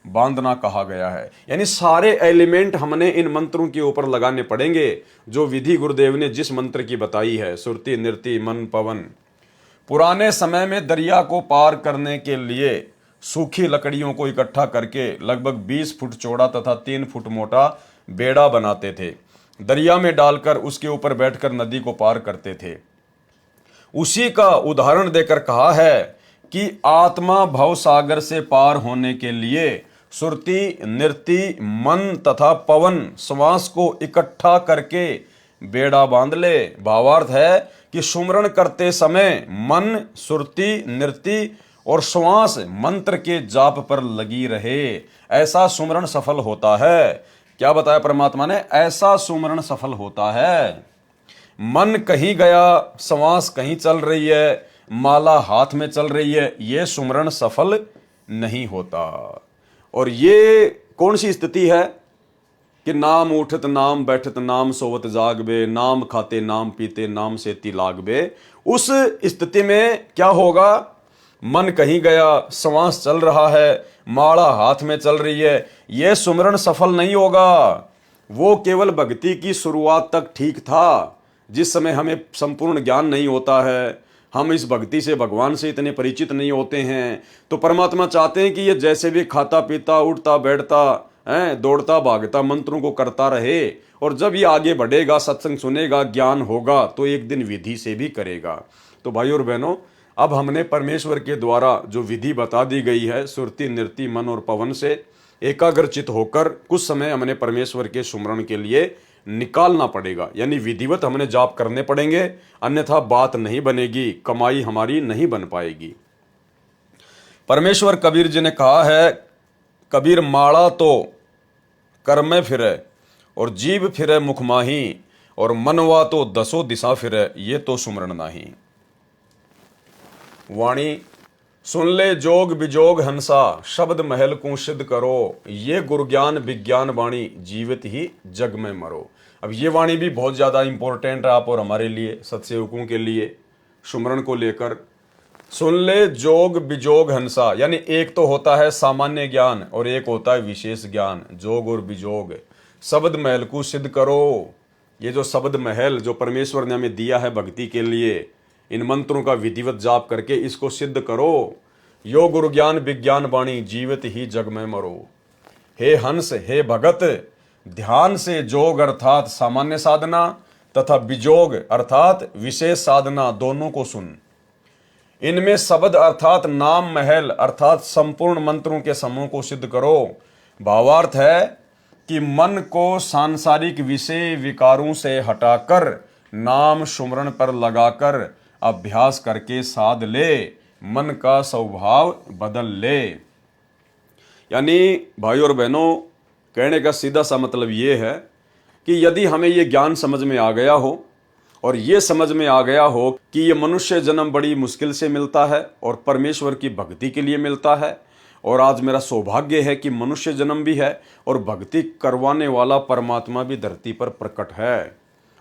बांधना कहा गया है। यानी सारे एलिमेंट हमने इन मंत्रों के ऊपर लगाने पड़ेंगे जो विधि गुरुदेव ने जिस मंत्र की बताई है, सुरती नृति मन पवन। पुराने समय में दरिया को पार करने के लिए सूखी लकड़ियों को इकट्ठा करके लगभग 20 फुट चौड़ा तथा 3 फुट मोटा बेड़ा बनाते थे, दरिया में डालकर उसके ऊपर बैठकर नदी को पार करते थे। उसी का उदाहरण देकर कहा है कि आत्मा भव सागर से पार होने के लिए सुरती नृति मन तथा पवन श्वास को इकट्ठा करके बेड़ा बांध ले। भावार्थ है कि सुमरण करते समय मन सुरती नृति और श्वास मंत्र के जाप पर लगी रहे, ऐसा सुमरण सफल होता है। क्या बताया परमात्मा ने? ऐसा सुमरण सफल होता है। मन कहीं गया, श्वास कहीं चल रही है, माला हाथ में चल रही है, ये सुमरण सफल नहीं होता। और ये कौन सी स्थिति है कि नाम उठत नाम बैठत नाम सोवत जागबे, नाम खाते नाम पीते नाम सेती लागबे। उस स्थिति में क्या होगा? मन कहीं गया, श्वास चल रहा है, माला हाथ में चल रही है, यह सुमरण सफल नहीं होगा। वो केवल भक्ति की शुरुआत तक ठीक था, जिस समय हमें संपूर्ण ज्ञान नहीं होता है, हम इस भक्ति से भगवान से इतने परिचित नहीं होते हैं। तो परमात्मा चाहते हैं कि ये जैसे भी खाता पीता उठता बैठता है, दौड़ता भागता मंत्रों को करता रहे, और जब ये आगे बढ़ेगा, सत्संग सुनेगा, ज्ञान होगा, तो एक दिन विधि से भी करेगा। तो भाई और बहनों, अब हमने परमेश्वर के द्वारा जो विधि बता दी गई है, सुरती नृति मन और पवन से एकाग्रचित होकर कुछ समय हमने परमेश्वर के सुमरण के लिए निकालना पड़ेगा। यानी विधिवत हमने जाप करने पड़ेंगे, अन्यथा बात नहीं बनेगी, कमाई हमारी नहीं बन पाएगी। परमेश्वर कबीर जी ने कहा है, कबीर माड़ा तो कर में फिरे और जीव फिरे मुख माही, और मनवा तो 10 दिशा फिरे, ये तो सुमरण नाही। वाणी सुन ले जोग बिजोग हंसा, शब्द महल को सिद्ध करो, ये गुरज्ञान विज्ञान वाणी, जीवित ही जग में मरो। अब ये वाणी भी बहुत ज़्यादा इंपॉर्टेंट है आप और हमारे लिए, सत्सेवकों के लिए, सुमरण को लेकर। सुन ले जोग बिजोग हंसा, यानी एक तो होता है सामान्य ज्ञान और एक होता है विशेष ज्ञान। जोग और बिजोग, शब्द महल को सिद्ध करो। ये जो शब्द महल जो परमेश्वर ने हमें दिया है भक्ति के लिए, इन मंत्रों का विधिवत जाप करके इसको सिद्ध करो। यो गुरु ज्ञान विज्ञान वाणी, जीवित ही जग में मरो। हे हंस, हे भगत, ध्यान से जोग अर्थात सामान्य साधना तथा बिजोग अर्थात विशेष साधना दोनों को सुन। इनमें शब्द अर्थात नाम महल अर्थात संपूर्ण मंत्रों के समूह को सिद्ध करो। भावार्थ है कि मन को सांसारिक विषय विकारों से हटाकर नाम सुमरण पर लगाकर अभ्यास करके साध ले, मन का स्वभाव बदल ले। यानी भाई और बहनों, कहने का सीधा सा मतलब ये है कि यदि हमें ये ज्ञान समझ में आ गया हो और ये समझ में आ गया हो कि ये मनुष्य जन्म बड़ी मुश्किल से मिलता है और परमेश्वर की भक्ति के लिए मिलता है, और आज मेरा सौभाग्य है कि मनुष्य जन्म भी है और भक्ति करवाने वाला परमात्मा भी धरती पर प्रकट है,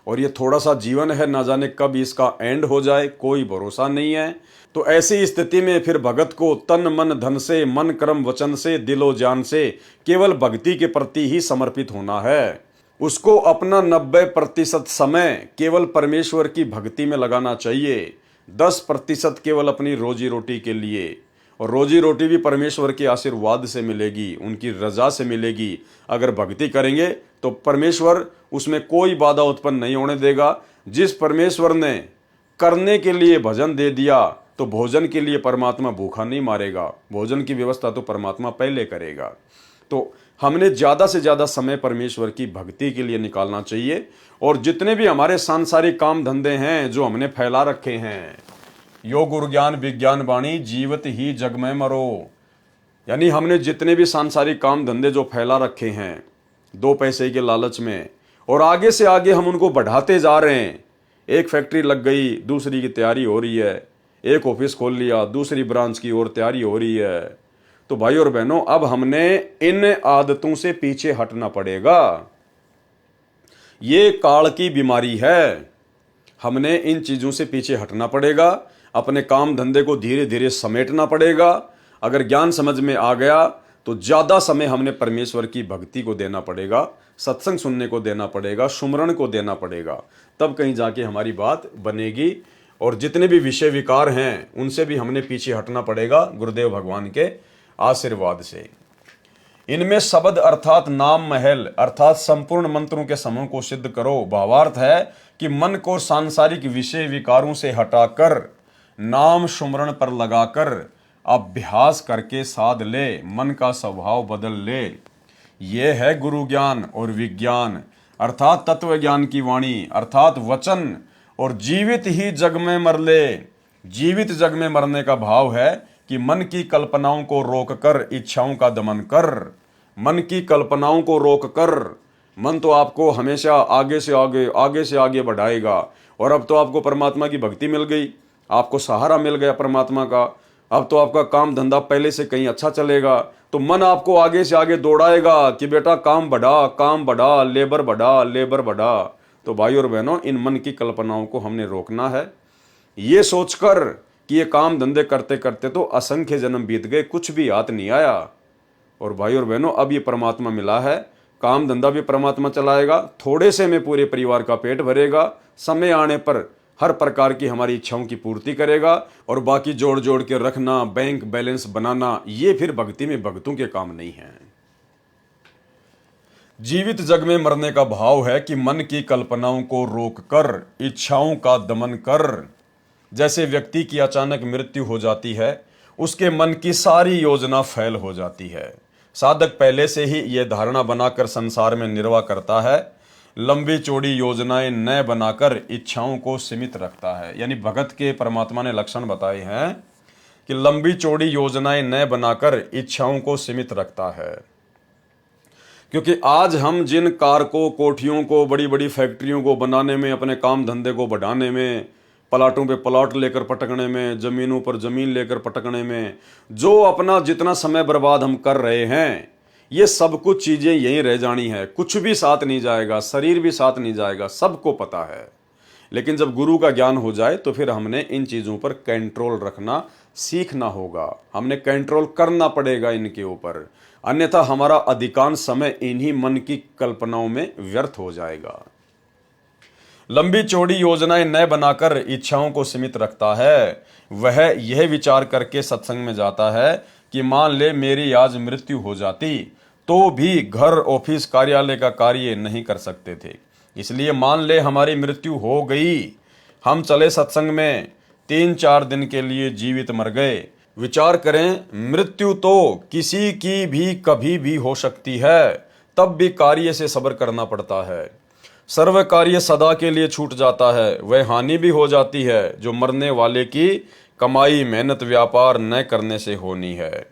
और ये थोड़ा सा जीवन है, ना जाने कब इसका एंड हो जाए, कोई भरोसा नहीं है। तो ऐसी स्थिति में फिर भगत को तन मन धन से, मन कर्म वचन से, दिलो जान से केवल भक्ति के प्रति ही समर्पित होना है। उसको अपना 90% समय केवल परमेश्वर की भक्ति में लगाना चाहिए, 10% केवल अपनी रोजी रोटी के लिए, और रोजी रोटी भी परमेश्वर के आशीर्वाद से मिलेगी, उनकी रजा से मिलेगी। अगर भक्ति करेंगे तो परमेश्वर उसमें कोई बाधा उत्पन्न नहीं होने देगा। जिस परमेश्वर ने करने के लिए भजन दे दिया तो भोजन के लिए परमात्मा भूखा नहीं मारेगा, भोजन की व्यवस्था तो परमात्मा पहले करेगा। तो हमने ज़्यादा से ज़्यादा समय परमेश्वर की भक्ति के लिए निकालना चाहिए। और जितने भी हमारे सांसारिक काम धंधे हैं जो हमने फैला रखे हैं, यो गुरु ज्ञान विज्ञान वाणी, जीवित ही जग में मरो, यानी हमने जितने भी सांसारिक काम धंधे जो फैला रखे हैं 2 पैसे के लालच में, और आगे से आगे हम उनको बढ़ाते जा रहे हैं। एक फैक्ट्री लग गई, दूसरी की तैयारी हो रही है, एक ऑफिस खोल लिया, दूसरी ब्रांच की ओर तैयारी हो रही है। तो भाई और बहनों, अब हमने इन आदतों से पीछे हटना पड़ेगा। ये काल की बीमारी है, हमने इन चीजों से पीछे हटना पड़ेगा, अपने काम धंधे को धीरे धीरे समेटना पड़ेगा। अगर ज्ञान समझ में आ गया तो ज्यादा समय हमने परमेश्वर की भक्ति को देना पड़ेगा, सत्संग सुनने को देना पड़ेगा, सुमरण को देना पड़ेगा, तब कहीं जाके हमारी बात बनेगी। और जितने भी विषय विकार हैं उनसे भी हमने पीछे हटना पड़ेगा गुरुदेव भगवान के आशीर्वाद से। इनमें शब्द अर्थात नाम महल अर्थात संपूर्ण मंत्रों के समूह को सिद्ध करो। भावार्थ है कि मन को सांसारिक विषय विकारों से हटाकर नाम सुमरण पर लगाकर अभ्यास करके साध ले, मन का स्वभाव बदल ले। ये है गुरु ज्ञान और विज्ञान अर्थात तत्व ज्ञान की वाणी अर्थात वचन, और जीवित ही जग में मर ले। जीवित जग में मरने का भाव है कि मन की कल्पनाओं को रोककर इच्छाओं का दमन कर। मन की कल्पनाओं को रोककर, मन तो आपको हमेशा आगे से आगे बढ़ाएगा। और अब तो आपको परमात्मा की भक्ति मिल गई, आपको सहारा मिल गया परमात्मा का, अब तो आपका काम धंधा पहले से कहीं अच्छा चलेगा, तो मन आपको आगे से आगे दौड़ाएगा कि बेटा काम बढ़ा, लेबर बढ़ा। तो भाई और बहनों, इन मन की कल्पनाओं को हमने रोकना है, ये सोचकर कि ये काम धंधे करते करते तो असंख्य जन्म बीत गए, कुछ भी हाथ नहीं आया। और भाई और बहनों, अब ये परमात्मा मिला है, काम धंधा भी परमात्मा चलाएगा, थोड़े से में पूरे परिवार का पेट भरेगा, समय आने पर हर प्रकार की हमारी इच्छाओं की पूर्ति करेगा। और बाकी जोड़ जोड़ के रखना, बैंक बैलेंस बनाना, ये फिर भक्ति में भक्तों के काम नहीं है। जीवित जग में मरने का भाव है कि मन की कल्पनाओं को रोककर इच्छाओं का दमन कर। जैसे व्यक्ति की अचानक मृत्यु हो जाती है, उसके मन की सारी योजना फेल हो जाती है। साधक पहले से ही यह धारणा बनाकर संसार में निर्वाह करता है, लंबी चौड़ी योजनाएं न बनाकर इच्छाओं को सीमित रखता है। यानी भगत के परमात्मा ने लक्षण बताए हैं कि लंबी चौड़ी योजनाएं न बनाकर इच्छाओं को सीमित रखता है। क्योंकि आज हम जिन कार को, कोठियों को, बड़ी बड़ी फैक्ट्रियों को बनाने में, अपने काम धंधे को बढ़ाने में, प्लाटों पे प्लाट लेकर पटकने में, जमीनों पर जमीन लेकर पटकने में, जो अपना जितना समय बर्बाद हम कर रहे हैं, ये सब कुछ चीज़ें यहीं रह जानी है, कुछ भी साथ नहीं जाएगा, शरीर भी साथ नहीं जाएगा, सबको पता है। लेकिन जब गुरु का ज्ञान हो जाए तो फिर हमने इन चीज़ों पर कंट्रोल रखना सीखना होगा, हमने कंट्रोल करना पड़ेगा इनके ऊपर, अन्यथा हमारा अधिकांश समय इन्हीं मन की कल्पनाओं में व्यर्थ हो जाएगा। लंबी चौड़ी योजनाएं न बनाकर इच्छाओं को सीमित रखता है, वह यह विचार करके सत्संग में जाता है कि मान ले मेरी आज मृत्यु हो जाती तो भी घर ऑफिस कार्यालय का कार्य नहीं कर सकते थे, इसलिए मान ले हमारी मृत्यु हो गई, हम चले सत्संग में, 3-4 दिन के लिए जीवित मर गए। विचार करें, मृत्यु तो किसी की भी कभी भी हो सकती है, तब भी कार्य से सब्र करना पड़ता है। सर्व कार्य सदा के लिए छूट जाता है, वह हानि भी हो जाती है जो मरने वाले की कमाई मेहनत व्यापार न करने से होनी है।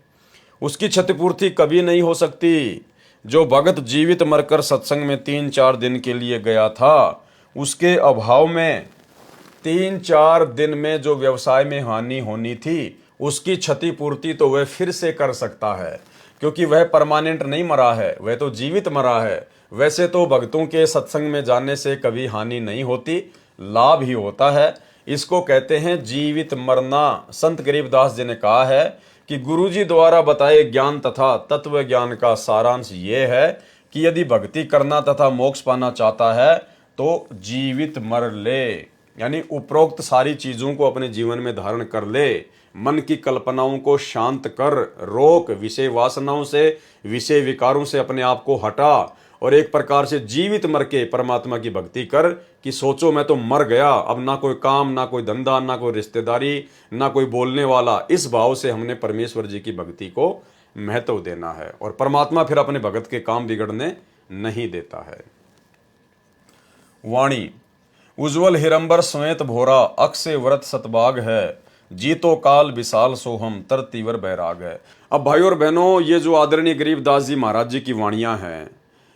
उसकी क्षतिपूर्ति कभी नहीं हो सकती। जो भगत जीवित मरकर सत्संग में 3-4 दिन के लिए गया था, उसके अभाव में 3-4 दिन में जो व्यवसाय में हानि होनी थी, उसकी क्षतिपूर्ति तो वह फिर से कर सकता है, क्योंकि वह परमानेंट नहीं मरा है, वह तो जीवित मरा है। वैसे तो भक्तों के सत्संग में जाने से कभी हानि नहीं होती, लाभ ही होता है। इसको कहते हैं जीवित मरना। संत गरीबदास जी ने कहा है कि गुरुजी द्वारा बताए ज्ञान तथा तत्व ज्ञान का सारांश ये है कि यदि भक्ति करना तथा मोक्ष पाना चाहता है तो जीवित मर ले, यानी उपरोक्त सारी चीजों को अपने जीवन में धारण कर ले, मन की कल्पनाओं को शांत कर, रोक, विषय वासनाओं से विषय विकारों से अपने आप को हटा और एक प्रकार से जीवित मर के परमात्मा की भक्ति कर कि सोचो मैं तो मर गया, अब ना कोई काम, ना कोई धंधा, ना कोई रिश्तेदारी, ना कोई बोलने वाला। इस भाव से हमने परमेश्वर जी की भक्ति को महत्व देना है और परमात्मा फिर अपने भगत के काम बिगड़ने नहीं देता है। वाणी, उज्ज्वल हिरंबर श्वेत भोरा, अक्षय व्रत सतबाग है, जीतो काल विशाल सोहम तरतीवर बैराग है। अब भाई और बहनों, ये जो आदरणीय गरीबदास जी महाराज जी की वाणियां हैं,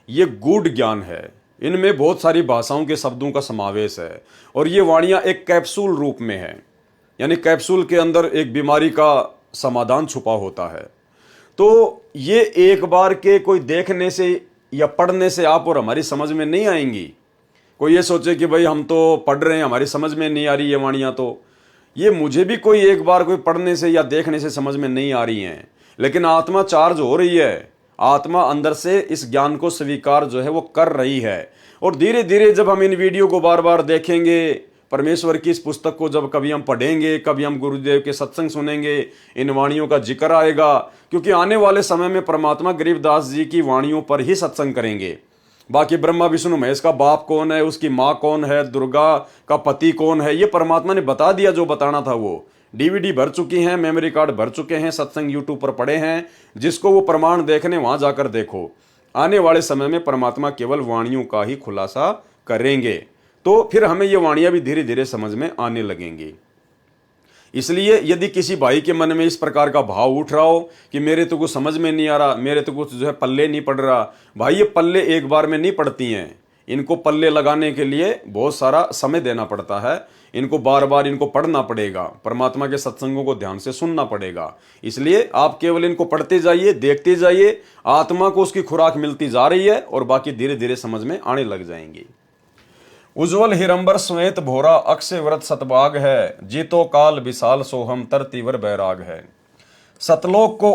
ये गूढ़ ज्ञान है, इनमें बहुत सारी भाषाओं के शब्दों का समावेश है और ये वाणियां एक कैप्सूल रूप में है, यानी कैप्सूल के अंदर एक बीमारी का समाधान छुपा होता है। तो ये एक बार के कोई देखने से या पढ़ने से आप और हमारी समझ में नहीं आएंगी। कोई ये सोचे कि भाई हम तो पढ़ रहे हैं, हमारी समझ में नहीं आ रही ये वाणियां, तो ये मुझे भी कोई एक बार कोई पढ़ने से या देखने से समझ में नहीं आ रही हैं, लेकिन आत्मा चार्ज हो रही है, आत्मा अंदर से इस ज्ञान को स्वीकार जो है वो कर रही है। और धीरे धीरे जब हम इन वीडियो को बार बार देखेंगे, परमेश्वर की इस पुस्तक को जब कभी हम पढ़ेंगे, कभी हम गुरुदेव के सत्संग सुनेंगे, इन वाणियों का जिक्र आएगा, क्योंकि आने वाले समय में परमात्मा गरीबदास जी की वाणियों पर ही सत्संग करेंगे। बाकी ब्रह्मा विष्णु महेश का बाप कौन है, उसकी माँ कौन है, दुर्गा का पति कौन है, ये परमात्मा ने बता दिया। जो बताना था वो डीवीडी भर चुकी हैं, मेमोरी कार्ड भर चुके हैं, सत्संग यूट्यूब पर पड़े हैं, जिसको वो प्रमाण देखने वहां जाकर देखो। आने वाले समय में परमात्मा केवल वाणियों का ही खुलासा करेंगे, तो फिर हमें ये वाणियां भी धीरे धीरे समझ में आने लगेंगी। इसलिए यदि किसी भाई के मन में इस प्रकार का भाव उठ रहा हो कि मेरे तो कुछ समझ में नहीं आ रहा, मेरे तो कुछ जो है पल्ले नहीं पड़ रहा, भाई ये पल्ले एक बार में नहीं पड़ती हैं, इनको पल्ले लगाने के लिए बहुत सारा समय देना पड़ता है, इनको बार बार इनको पढ़ना पड़ेगा, परमात्मा के सत्संगों को ध्यान से सुनना पड़ेगा। इसलिए आप केवल इनको पढ़ते जाइए, देखते जाइए, आत्मा को उसकी खुराक मिलती जा रही है और बाकी धीरे धीरे समझ में आने लग जाएंगी। उज्ज्वल हिरंबर श्वेत भोरा, अक्षय व्रत सतबाग है, जीतो काल विशाल सोहम तरतीवर बैराग है। सतलोक को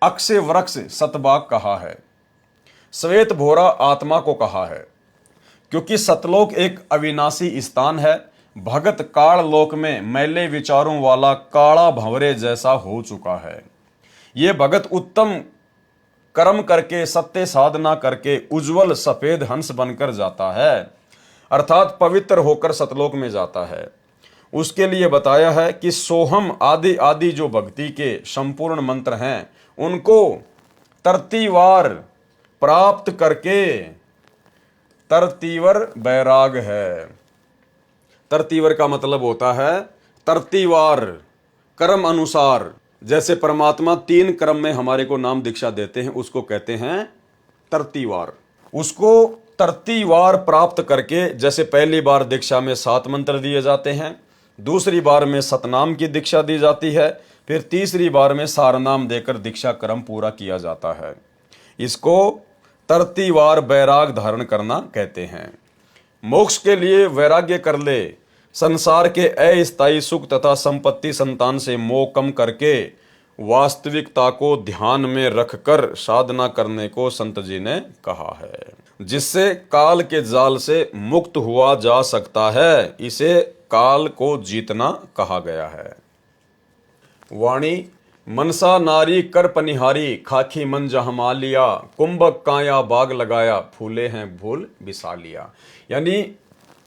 अक्षय वृक्ष सतबाग कहा है, श्वेत भोरा आत्मा को कहा है, क्योंकि सतलोक एक अविनाशी स्थान है। भगत काल लोक में मैले विचारों वाला काला भंवरे जैसा हो चुका है। ये भगत उत्तम कर्म करके सत्य साधना करके उज्जवल सफेद हंस बनकर जाता है, अर्थात पवित्र होकर सतलोक में जाता है। उसके लिए बताया है कि सोहम आदि आदि जो भक्ति के संपूर्ण मंत्र हैं, उनको तरतीवार प्राप्त करके तरतीवर बैराग है। तरतीवर का मतलब होता है तरतीवार, कर्म अनुसार। जैसे परमात्मा 3 क्रम में हमारे को नाम दीक्षा देते हैं, उसको कहते हैं तरतीवार। उसको तरतीवार प्राप्त करके, जैसे पहली बार दीक्षा में 7 मंत्र दिए जाते हैं, दूसरी बार में सतनाम की दीक्षा दी जाती है, फिर तीसरी बार में सारनाम देकर दीक्षा क्रम पूरा किया जाता है। इसको तरतीवार बैराग धारण करना कहते हैं। मोक्ष के लिए वैराग्य कर ले, संसार के अस्थायी सुख तथा संपत्ति संतान से मोह कम करके वास्तविकता को ध्यान में रखकर साधना करने को संत जी ने कहा है, जिससे काल के जाल से मुक्त हुआ जा सकता है। इसे काल को जीतना कहा गया है। वाणी मनसा नारी कर पनिहारी, खाखी मन जहाँ मालिया, कुंभक काया बाग लगाया, फूले हैं फूल बिसा लिया। यानी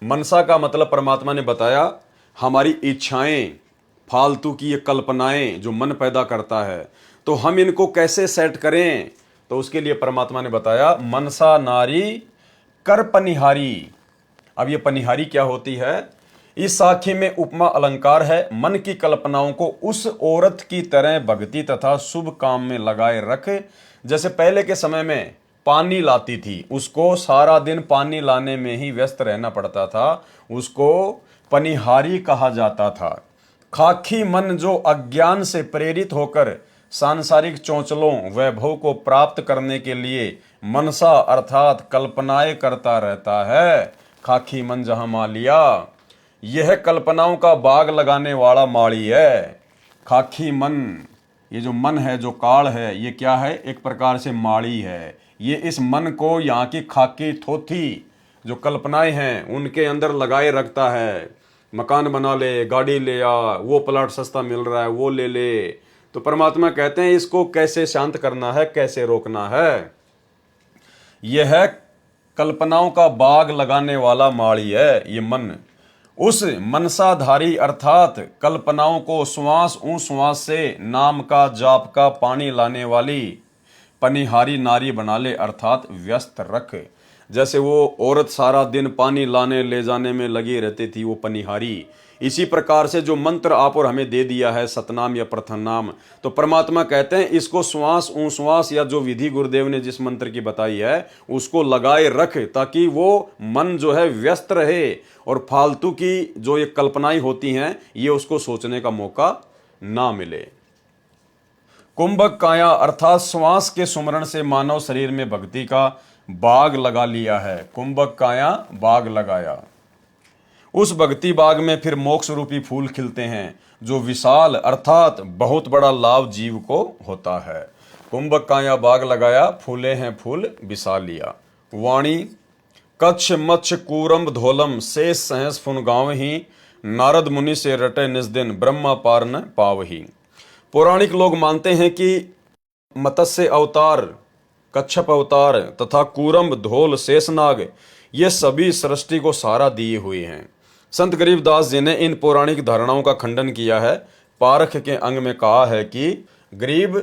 मनसा का मतलब परमात्मा ने बताया हमारी इच्छाएं, फालतू की ये कल्पनाएं जो मन पैदा करता है, तो हम इनको कैसे सेट करें, तो उसके लिए परमात्मा ने बताया मनसा नारी कर पनिहारी। अब ये पनिहारी क्या होती है? इस साखी में उपमा अलंकार है। मन की कल्पनाओं को उस औरत की तरह भक्ति तथा शुभ काम में लगाए रख, जैसे पहले के समय में पानी लाती थी, उसको सारा दिन पानी लाने में ही व्यस्त रहना पड़ता था, उसको पनिहारी कहा जाता था। खाखी मन जो अज्ञान से प्रेरित होकर सांसारिक चौंचलों वैभव को प्राप्त करने के लिए मनसा अर्थात कल्पनाएं करता रहता है, खाखी मन जहां मालिया, यह कल्पनाओं का बाग लगाने वाला माली है। खाखी मन, ये जो मन है, जो काल है, ये क्या है? एक प्रकार से माली है। ये इस मन को यहाँ की खाकी थोथी जो कल्पनाएं हैं उनके अंदर लगाए रखता है। मकान बना ले, गाड़ी ले आ, वो प्लाट सस्ता मिल रहा है वो ले ले। तो परमात्मा कहते हैं इसको कैसे शांत करना है, कैसे रोकना है? यह कल्पनाओं का बाग लगाने वाला माली है ये मन। उस मनसाधारी अर्थात कल्पनाओं को श्वास श्वास से नाम का जाप का पानी लाने वाली पनिहारी नारी बना ले, अर्थात व्यस्त रख। जैसे वो औरत सारा दिन पानी लाने ले जाने में लगी रहती थी, वो पनिहारी। इसी प्रकार से जो मंत्र आप और हमें दे दिया है सतनाम या प्रथम नाम, तो परमात्मा कहते हैं इसको श्वास श्वास या जो विधि गुरुदेव ने जिस मंत्र की बताई है उसको लगाए रख, ताकि वो मन जो है व्यस्त रहे और फालतू की जो ये कल्पनाएं होती हैं ये उसको सोचने का मौका ना मिले। कुंभक काया अर्थात श्वास के सुमरण से मानव शरीर में भक्ति का बाग लगा लिया है। कुंभक काया बाग लगाया, उस भक्ति बाग में फिर मोक्ष रूपी फूल खिलते हैं जो विशाल अर्थात बहुत बड़ा लाभ जीव को होता है। कुंभक काया बाग लगाया, फूले हैं फूल बिसा लिया। वाणी कच्छ मच्छ कूरम्भ धोलम, शेष सहस फुन गाँव ही, नारद मुनि से रटे निज दिन, ब्रह्मा पार न पावही। पौराणिक लोग मानते हैं कि मत्स्य अवतार, कच्छप अवतार तथा कूरम्भ, धोल, शेषनाग ये सभी सृष्टि को सहारा दिए हुए हैं। संत गरीबदास जी ने इन पौराणिक धारणाओं का खंडन किया है। पारख के अंग में कहा है कि गरीब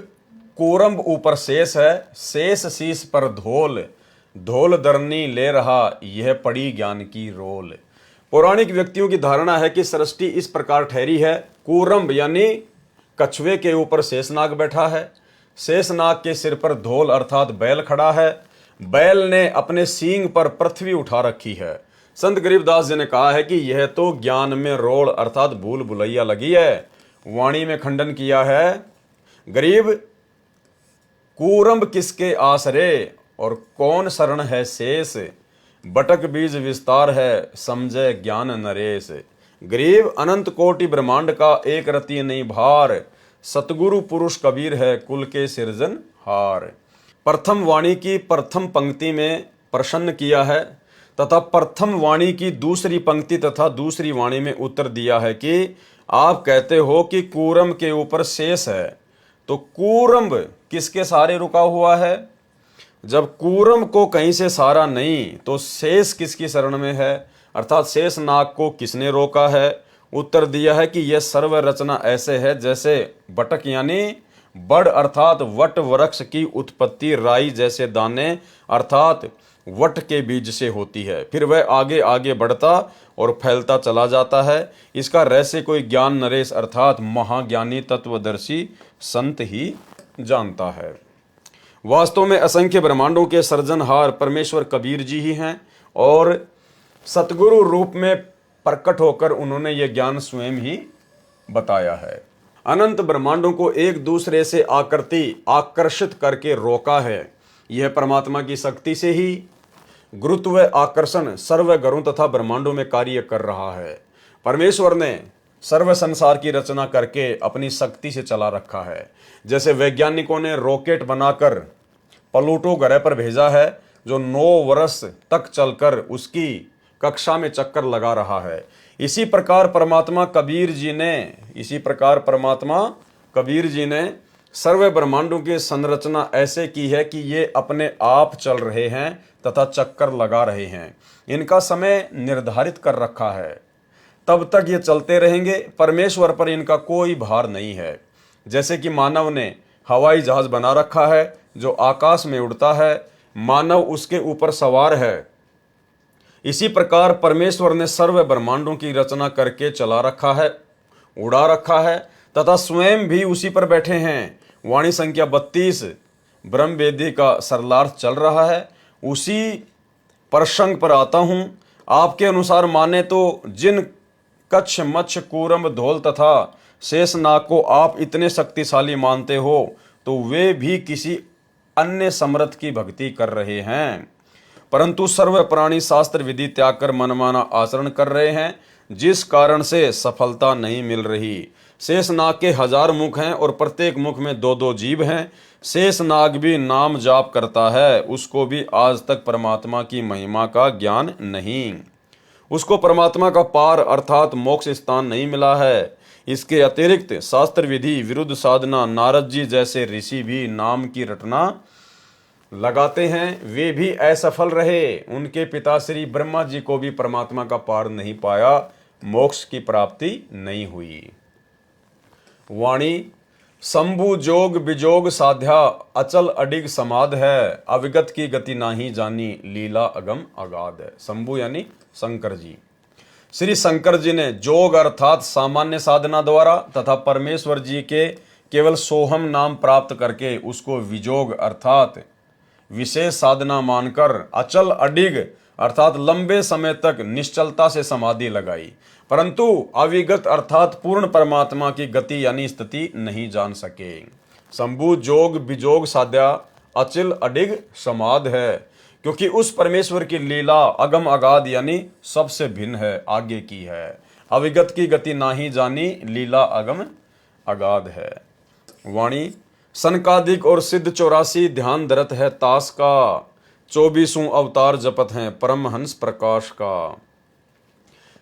कूरम्भ ऊपर शेष है, शेष शीश पर धोल, धोल दरनी ले रहा, यह पड़ी ज्ञान की रोल। पौराणिक व्यक्तियों की धारणा है कि सृष्टि इस प्रकार ठहरी है। कूरम्भ यानी कछुए के ऊपर शेषनाग बैठा है, शेषनाग के सिर पर धोल अर्थात बैल खड़ा है, बैल ने अपने सींग पर पृथ्वी उठा रखी है। संत गरीबदास जी ने कहा है कि यह तो ज्ञान में रोड़ अर्थात भूल भुलैया लगी है। वाणी में खंडन किया है, गरीब कूरम्भ किसके आसरे और कौन शरण है शेष, बटक बीज विस्तार है समझे ज्ञान नरेश। गरीब अनंत कोटि ब्रह्मांड का एक रति नहीं भार, सतगुरु पुरुष कबीर है कुल के सिरजन हार। प्रथम वाणी की प्रथम पंक्ति में प्रसन्न किया है तथा प्रथम वाणी की दूसरी पंक्ति तथा दूसरी वाणी में उत्तर दिया है कि आप कहते हो कि कूरम्भ के ऊपर शेष है, तो कूरम्भ किसके सहारे रुका हुआ है? जब कूरम्भ को कहीं से सहारा नहीं तो शेष किसकी शरण में है, अर्थात शेष नाग को किसने रोका है? उत्तर दिया है कि यह सर्व रचना ऐसे है जैसे बटक यानी बड़ अर्थात वट वृक्ष की उत्पत्ति राई जैसे दाने अर्थात वट के बीज से होती है, फिर वह आगे आगे बढ़ता और फैलता चला जाता है। इसका रहस्य कोई ज्ञान नरेश अर्थात महाज्ञानी तत्वदर्शी संत ही जानता है। वास्तव में असंख्य ब्रह्मांडों के सृजनहार परमेश्वर कबीर जी ही हैं और सतगुरु रूप में प्रकट होकर उन्होंने ये ज्ञान स्वयं ही बताया है। अनंत ब्रह्मांडों को एक दूसरे से आकृति आकर्षित करके रोका है, यह परमात्मा की शक्ति से ही। गुरुत्व व आकर्षण सर्व ग्रहों तथा ब्रह्मांडों में कार्य कर रहा है। परमेश्वर ने सर्व संसार की रचना करके अपनी शक्ति से चला रखा है। जैसे वैज्ञानिकों ने रॉकेट बनाकर प्लूटो ग्रह पर भेजा है, जो 9 वर्ष तक चलकर उसकी कक्षा में चक्कर लगा रहा है। इसी प्रकार परमात्मा कबीर जी ने सर्व ब्रह्मांडों की संरचना ऐसे की है कि ये अपने आप चल रहे हैं तथा चक्कर लगा रहे हैं। इनका समय निर्धारित कर रखा है, तब तक ये चलते रहेंगे। परमेश्वर पर इनका कोई भार नहीं है। जैसे कि मानव ने हवाई जहाज बना रखा है जो आकाश में उड़ता है, मानव उसके ऊपर सवार है। इसी प्रकार परमेश्वर ने सर्व ब्रह्मांडों की रचना करके चला रखा है, उड़ा रखा है तथा स्वयं भी उसी पर बैठे हैं। वाणी संख्या 32 ब्रह्म वेदी का सरलार्थ चल रहा है। उसी प्रसंग पर आता हूं। आपके अनुसार माने तो जिन कच्छ, मच्छ, कूरम, धौल तथा शेषनाग को आप इतने शक्तिशाली मानते हो, तो वे भी किसी अन्य समर्थ की भक्ति कर रहे हैं, परंतु सर्व प्राणी शास्त्र विधि त्याग कर मनमाना आचरण कर रहे हैं, जिस कारण से सफलता नहीं मिल रही। शेषनाग के 1000 मुख हैं और प्रत्येक मुख में 2-2 जीभ हैं। शेषनाग भी नाम जाप करता है, उसको भी आज तक परमात्मा की महिमा का ज्ञान नहीं। उसको परमात्मा का पार अर्थात मोक्ष स्थान नहीं मिला है। इसके अतिरिक्त शास्त्र विधि विरुद्ध साधना नारद जी जैसे ऋषि भी नाम की रटना लगाते हैं, वे भी असफल रहे। उनके पिता श्री ब्रह्मा जी को भी परमात्मा का पार नहीं पाया, मोक्ष की प्राप्ति नहीं हुई। वाणी शंभु जोग बिजोग साध्या अचल अडिग समाध है, अविगत की गति नाही जानी लीला अगम अगाध है। शंभु यानी शंकर जी। श्री शंकर जी ने जोग अर्थात सामान्य साधना द्वारा तथा परमेश्वर जी के केवल सोहम नाम प्राप्त करके उसको विजोग अर्थात विशेष साधना मानकर अचल अडिग अर्थात लंबे समय तक निश्चलता से समाधि लगाई, परंतु अविगत अर्थात पूर्ण परमात्मा की गति यानी स्थिति नहीं जान सके। शंभु जोग बिजोग साध्या अचल अडिग समाध है, क्योंकि उस परमेश्वर की लीला अगम अगाध यानी सबसे भिन्न है, आगे की है। अविगत की गति नाही जानी लीला अगम अगाध है। वाणी सनकादिक और सिद्ध 84 ध्यान धरत है तास का, 24 अवतार जपत हैं परमहंस प्रकाश का।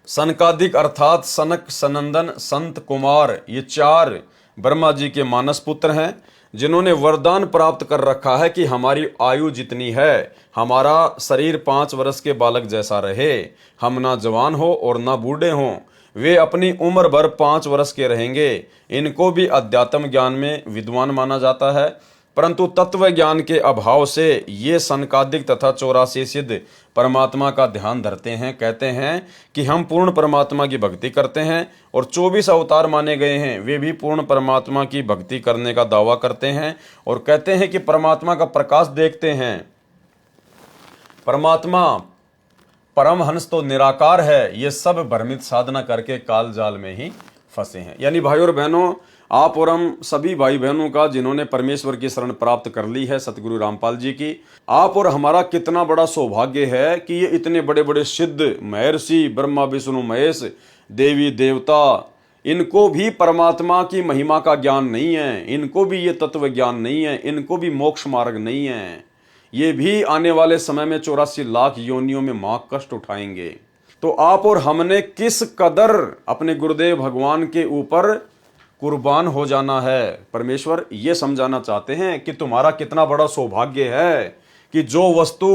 सनकादिक अर्थात सनक, सनंदन, संत, कुमार, ये 4 ब्रह्मा जी के मानस पुत्र हैं, जिन्होंने वरदान प्राप्त कर रखा है कि हमारी आयु जितनी है, हमारा शरीर 5 वर्ष के बालक जैसा रहे, हम ना जवान हो और ना बूढ़े हों। वे अपनी उम्र भर 5 वर्ष के रहेंगे। इनको भी अध्यात्म ज्ञान में विद्वान माना जाता है, परंतु तत्व ज्ञान के अभाव से ये सनकादिक तथा 84 सिद्ध परमात्मा का ध्यान धरते हैं। कहते हैं कि हम पूर्ण परमात्मा की भक्ति करते हैं, और 24 अवतार माने गए हैं, वे भी पूर्ण परमात्मा की भक्ति करने का दावा करते हैं और कहते हैं कि परमात्मा का प्रकाश देखते हैं। परमात्मा परमहंस तो निराकार है, ये सब भ्रमित साधना करके काल जाल में ही फंसे हैं। यानी भाई और बहनों, आप और हम सभी भाई बहनों का जिन्होंने परमेश्वर की शरण प्राप्त कर ली है सतगुरु रामपाल जी की, आप और हमारा कितना बड़ा सौभाग्य है कि ये इतने बड़े बड़े सिद्ध महर्षि ब्रह्मा विष्णु महेश देवी देवता, इनको भी परमात्मा की महिमा का ज्ञान नहीं है, इनको भी ये तत्व ज्ञान नहीं है, इनको भी मोक्ष मार्ग नहीं है। ये भी आने वाले समय में 84 लाख योनियों में मां कष्ट उठाएंगे। तो आप और हमने किस कदर अपने गुरुदेव भगवान के ऊपर कुर्बान हो जाना है। परमेश्वर ये समझाना चाहते हैं कि तुम्हारा कितना बड़ा सौभाग्य है कि जो वस्तु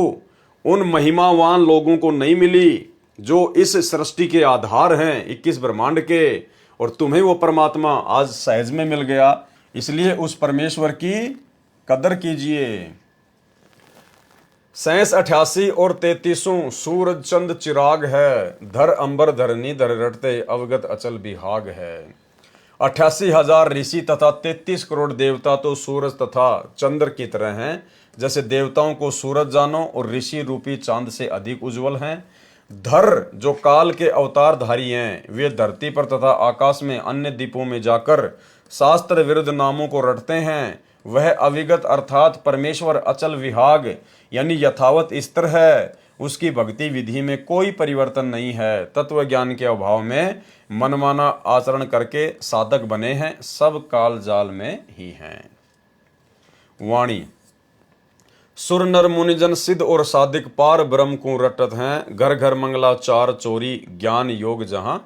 उन महिमावान लोगों को नहीं मिली जो इस सृष्टि के आधार हैं 21 ब्रह्मांड के, और तुम्हें वो परमात्मा आज सहज में मिल गया। इसलिए उस परमेश्वर की कदर कीजिए। 87, 88 और 33 सूरज चंद चिराग है, धर अंबर धरनी धर रटते अवगत अचल बिहाग है। 88,000 ऋषि तथा 33 करोड़ देवता तो सूरज तथा चंद्र की तरह हैं। जैसे देवताओं को सूरज जानो और ऋषि रूपी चांद से अधिक उज्जवल हैं। धर जो काल के अवतारधारी हैं, वे धरती पर तथा आकाश में अन्य द्वीपों में जाकर शास्त्र विरुद्ध नामों को रटते हैं। वह अविगत अर्थात परमेश्वर अचल विहाग यानी यथावत स्थिर है, उसकी भक्ति विधि में कोई परिवर्तन नहीं है। तत्व ज्ञान के अभाव में मनमाना आचरण करके साधक बने हैं, सब काल जाल में ही हैं। वाणी सुर नर मुनिजन सिद्ध और साधिक पार ब्रह्म को रटत हैं, घर घर मंगलाचार चोरी ज्ञान योग जहां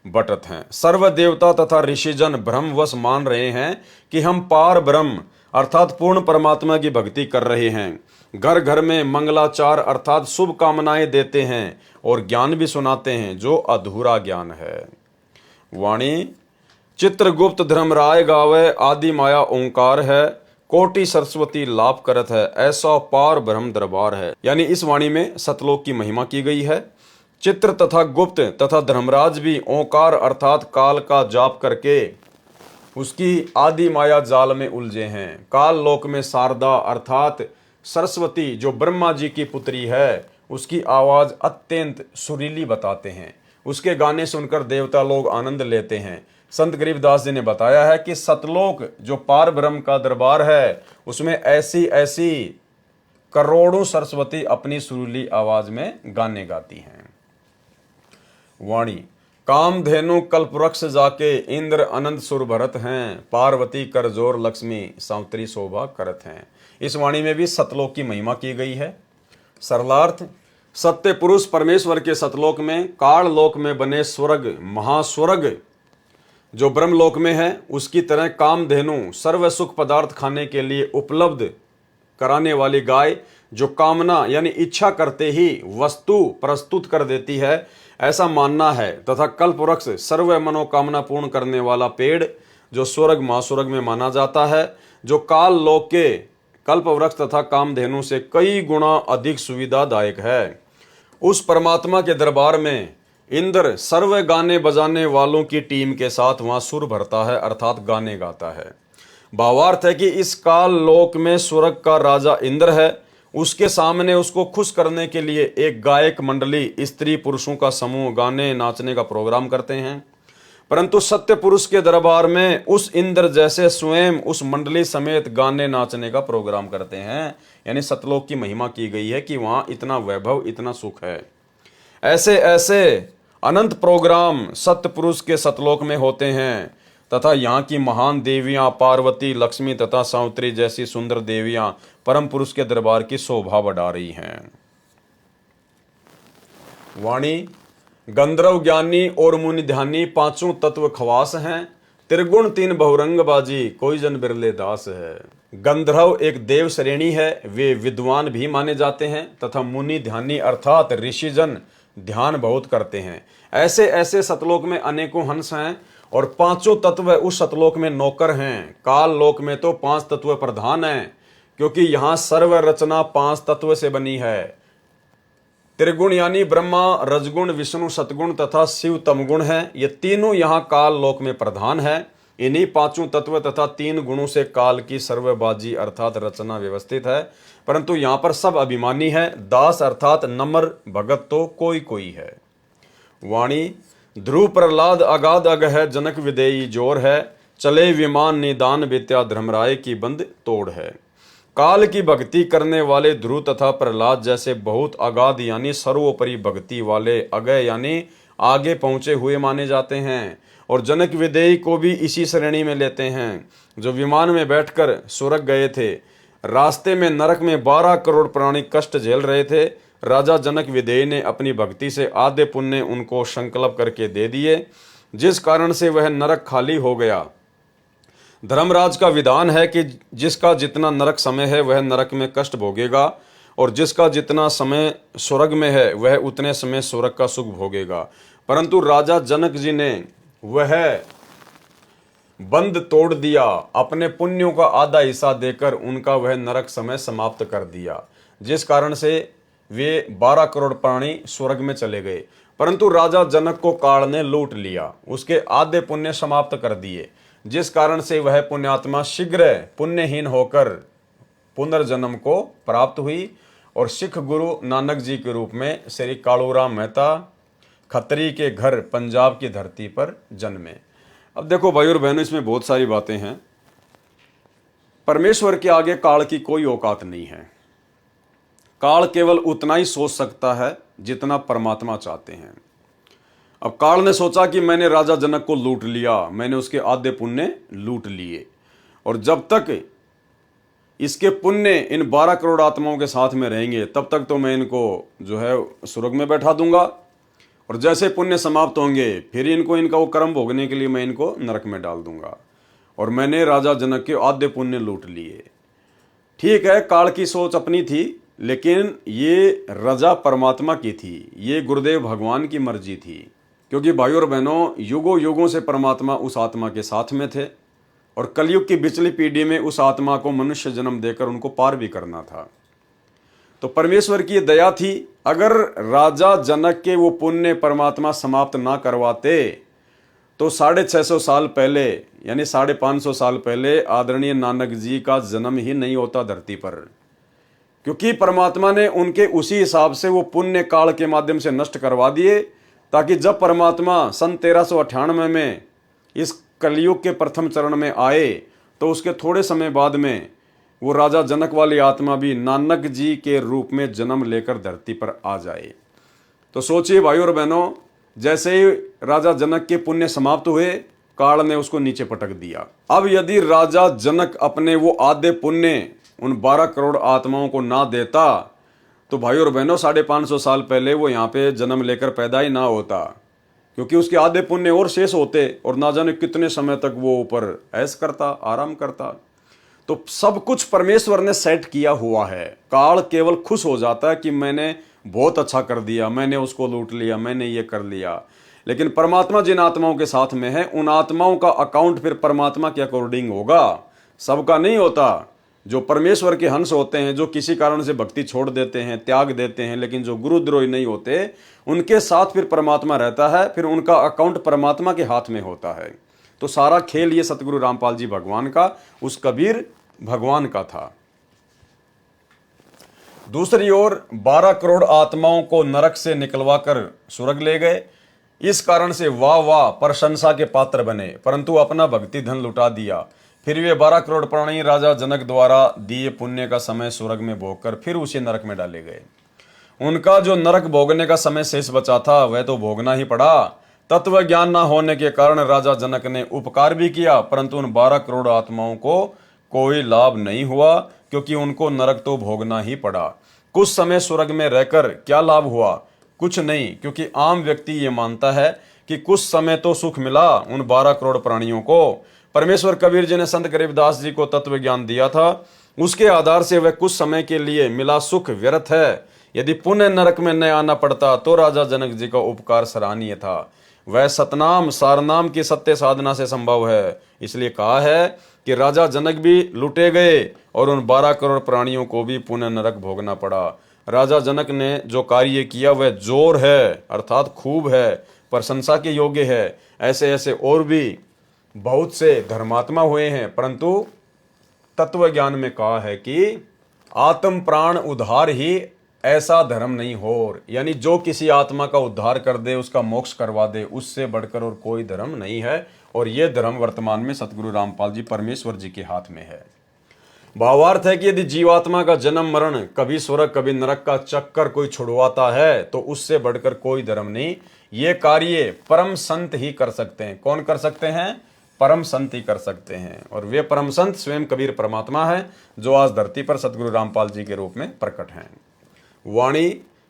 बटत हैं। सर्व देवता तथा ऋषिजन भ्रमवश मान रहे हैं कि हम पार ब्रह्म अर्थात पूर्ण परमात्मा की भक्ति कर रहे हैं। घर घर में मंगलाचार अर्थात शुभ कामनाएं देते हैं और ज्ञान भी सुनाते हैं जो अधूरा ज्ञान है। वाणी चित्रगुप्त धर्मराय गावे आदि माया ओंकार है, कोटि सरस्वती लाभ करत है, ऐसा पार ब्रह्म दरबार है। यानी इस वाणी में सतलोक की महिमा की गई है। चित्र तथा गुप्त तथा धर्मराज भी ओंकार अर्थात काल का जाप करके उसकी आदि माया जाल में उलझे हैं। काल लोक में शारदा अर्थात सरस्वती जो ब्रह्मा जी की पुत्री है, उसकी आवाज अत्यंत सुरीली बताते हैं। उसके गाने सुनकर देवता लोग आनंद लेते हैं। संत गरीबदास जी ने बताया है कि सतलोक जो पार ब्रह्म का दरबार है, उसमें ऐसी ऐसी करोड़ों सरस्वती अपनी सुरीली आवाज में गाने गाती हैं। वाणी कामधेनु कल्पवृक्ष जाके इंद्र अनंत सुर भरत हैं, पार्वती कर जोर लक्ष्मी सावित्री शोभा करत हैं। इस वाणी में भी सतलोक की महिमा की गई है। सरलार्थ सत्य पुरुष परमेश्वर के सतलोक में काल लोक में बने स्वर्ग महास्वर्ग जो ब्रह्मलोक में है, उसकी तरह कामधेनु सर्व सुख पदार्थ खाने के लिए उपलब्ध कराने वाली गाय जो कामना यानी इच्छा करते ही वस्तु प्रस्तुत कर देती है, ऐसा मानना है। तथा कल्पवृक्ष सर्व मनोकामना पूर्ण करने वाला पेड़ जो स्वर्ग महास्वर्ग में माना जाता है, जो काल लोक के कल्पवृक्ष तथा कामधेनु से कई गुना अधिक सुविधादायक है। उस परमात्मा के दरबार में इंद्र सर्व गाने बजाने वालों की टीम के साथ वहां सुर भरता है अर्थात गाने गाता है। भावार्थ है कि इस काल लोक में स्वर्ग का राजा इंद्र है, उसके सामने उसको खुश करने के लिए एक गायक मंडली स्त्री पुरुषों का समूह गाने नाचने का प्रोग्राम करते हैं। परंतु सत्य पुरुष के दरबार में उस इंद्र जैसे स्वयं उस मंडली समेत गाने नाचने का प्रोग्राम करते हैं। यानी सतलोक की महिमा की गई है कि वहां इतना वैभव इतना सुख है। ऐसे ऐसे अनंत प्रोग्राम सत्य पुरुष के सतलोक में होते हैं तथा यहाँ की महान देवियां पार्वती लक्ष्मी तथा सावित्री जैसी सुंदर देवियां परम पुरुष के दरबार की शोभा बढ़ा रही हैं। वाणी गंधर्व ज्ञानी और मुनि ध्यानी पांचों तत्व खवास हैं, त्रिगुण तीन बहुरंग बाजी कोई जन बिरले दास है। गंधर्व एक देव श्रेणी है, वे विद्वान भी माने जाते हैं तथा मुनि ध्यानी अर्थात ऋषिजन ध्यान बहुत करते हैं। ऐसे ऐसे सतलोक में अनेकों हंस हैं और पांचों तत्व उस सतलोक में नौकर हैं। काल लोक में तो पांच तत्व प्रधान हैं, क्योंकि यहाँ सर्व रचना पांच तत्व से बनी है। त्रिगुण यानी ब्रह्मा रजगुण विष्णु सतगुण तथा शिव तमगुण है, ये तीनों यहाँ काल लोक में प्रधान है। इन्हीं पांचों तत्व तथा तीन गुणों से काल की सर्वबाजी अर्थात रचना व्यवस्थित है। परंतु यहाँ पर सब अभिमानी है। दास अर्थात नम्र भगत तो कोई कोई है। वाणी ध्रुव प्रहलाद अगाध अग है, जनक विदेयी जोर है, चले विमान निदान विद्या धर्मराय की बंद तोड़ है। काल की भक्ति करने वाले ध्रुव तथा प्रहलाद जैसे बहुत अगाध यानी सर्वोपरि भक्ति वाले अगय यानी आगे पहुंचे हुए माने जाते हैं। और जनक विदेयी को भी इसी श्रेणी में लेते हैं, जो विमान में बैठकर स्वर्ग गए थे। रास्ते में नरक में 12 करोड़ प्राणी कष्ट झेल रहे थे। राजा जनक विदेयी ने अपनी भक्ति से आधे पुण्य उनको संकल्प करके दे दिए, जिस कारण से वह नरक खाली हो गया। धर्मराज का विधान है कि जिसका जितना नरक समय है वह नरक में कष्ट भोगेगा, और जिसका जितना समय स्वर्ग में है वह उतने समय स्वर्ग का सुख भोगेगा। परंतु राजा जनक जी ने वह बंद तोड़ दिया, अपने पुण्यों का आधा हिस्सा देकर उनका वह नरक समय समाप्त कर दिया, जिस कारण से वे 12 करोड़ प्राणी स्वर्ग में चले गए। परंतु राजा जनक को काल ने लूट लिया, उसके आधे पुण्य समाप्त कर दिए, जिस कारण से वह पुण्यात्मा शीघ्र पुण्यहीन होकर पुनर्जन्म को प्राप्त हुई और सिख गुरु नानक जी के रूप में श्री कालूराम मेहता खत्री के घर पंजाब की धरती पर जन्मे। अब देखो भाई और बहनों, इसमें बहुत सारी बातें हैं। परमेश्वर के आगे काल की कोई औकात नहीं है। काल केवल उतना ही सोच सकता है जितना परमात्मा चाहते हैं। अब काल ने सोचा कि मैंने राजा जनक को लूट लिया, मैंने उसके आधे पुण्य लूट लिए, और जब तक इसके पुण्य इन 12 करोड़ आत्माओं के साथ में रहेंगे तब तक तो मैं इनको जो है स्वर्ग में बैठा दूंगा, और जैसे पुण्य समाप्त होंगे फिर इनको इनका वो कर्म भोगने के लिए मैं इनको नरक में डाल दूंगा। और मैंने राजा जनक के आधे पुण्य लूट लिए। ठीक है, काल की सोच अपनी थी, लेकिन ये रजा परमात्मा की थी, ये गुरुदेव भगवान की मर्जी थी। क्योंकि भाइयों और बहनों, युगों युगों से परमात्मा उस आत्मा के साथ में थे, और कलयुग की पिछली पीढ़ी में उस आत्मा को मनुष्य जन्म देकर उनको पार भी करना था। तो परमेश्वर की दया थी, अगर राजा जनक के वो पुण्य परमात्मा समाप्त ना करवाते तो 650 साल पहले यानी 550 साल पहले आदरणीय नानक जी का जन्म ही नहीं होता धरती पर। क्योंकि परमात्मा ने उनके उसी हिसाब से वो पुण्य काल के माध्यम से नष्ट करवा दिए, ताकि जब परमात्मा सन 1398 में इस कलयुग के प्रथम चरण में आए तो उसके थोड़े समय बाद में वो राजा जनक वाली आत्मा भी नानक जी के रूप में जन्म लेकर धरती पर आ जाए। तो सोचिए भाइयों और बहनों, जैसे ही राजा जनक के पुण्य समाप्त हुए, काल ने उसको नीचे पटक दिया। अब यदि राजा जनक अपने वो आधे पुण्य उन 12 करोड़ आत्माओं को ना देता तो भाइयों और बहनों 550 साल पहले वो यहाँ पे जन्म लेकर पैदा ही ना होता, क्योंकि उसके आधे पुण्य और शेष होते और ना जाने कितने समय तक वो ऊपर ऐश करता, आराम करता। तो सब कुछ परमेश्वर ने सेट किया हुआ है। काल केवल खुश हो जाता है कि मैंने बहुत अच्छा कर दिया, मैंने उसको लूट लिया, मैंने ये कर लिया। लेकिन परमात्मा जिन आत्माओं के साथ में है, उन आत्माओं का अकाउंट फिर परमात्मा के अकॉर्डिंग होगा, सबका नहीं होता। जो परमेश्वर के हंस होते हैं, जो किसी कारण से भक्ति छोड़ देते हैं, त्याग देते हैं, लेकिन जो गुरुद्रोही नहीं होते, उनके साथ फिर परमात्मा रहता है, फिर उनका अकाउंट परमात्मा के हाथ में होता है। तो सारा खेल ये सतगुरु रामपाल जी भगवान का, उस कबीर भगवान का था। दूसरी ओर 12 करोड़ आत्माओं को नरक से निकलवा कर स्वर्ग ले गए। इस कारण से वाह वाह प्रशंसा के पात्र बने, परंतु अपना भक्ति धन लुटा दिया। फिर वे 12 करोड़ प्राणी राजा जनक द्वारा दिए पुण्य का समय स्वर्ग में भोगकर फिर उसी नरक में डाले गए। उनका जो नरक भोगने का समय शेष बचा था वह तो भोगना ही पड़ा। तत्व ज्ञान न होने के कारण राजा जनक ने उपकार भी किया, परंतु उन 12 करोड़ आत्माओं को कोई लाभ नहीं हुआ, क्योंकि उनको नरक तो भोगना ही पड़ा। कुछ समय स्वर्ग में रहकर क्या लाभ हुआ? कुछ नहीं, क्योंकि आम व्यक्ति ये मानता है कि कुछ समय तो सुख मिला उन 12 करोड़ प्राणियों को। परमेश्वर कबीर जी ने संत गरीबदास जी को तत्व ज्ञान दिया था, उसके आधार से वह कुछ समय के लिए मिला सुख व्यर्थ है। यदि पुण्य नरक में न आना पड़ता तो राजा जनक जी का उपकार सराहनीय था। वह सतनाम सारनाम की सत्य साधना से संभव है। इसलिए कहा है कि राजा जनक भी लुटे गए और उन 12 करोड़ प्राणियों को भी पुण्य नरक भोगना पड़ा। राजा जनक ने जो कार्य किया वह जोर है, अर्थात खूब है, प्रशंसा के योग्य है। ऐसे ऐसे और भी बहुत से धर्मात्मा हुए हैं, परंतु तत्व ज्ञान में कहा है कि आत्म प्राण उद्धार ही ऐसा धर्म नहीं हो, यानी जो किसी आत्मा का उद्धार कर दे, उसका मोक्ष करवा दे, उससे बढ़कर और कोई धर्म नहीं है। और ये धर्म वर्तमान में सतगुरु रामपाल जी परमेश्वर जी के हाथ में है। भावार्थ है कि यदि जीवात्मा का जन्म मरण, कभी स्वर्ग कभी नरक का चक्कर कोई छुड़वाता है तो उससे बढ़कर कोई धर्म नहीं। ये कार्य परम संत ही कर सकते हैं। कौन कर सकते हैं? परम संत ही कर सकते हैं। और वे परम संत स्वयं कबीर परमात्मा है, जो आज धरती पर सतगुरु रामपाल जी के रूप में प्रकट हैं। वाणी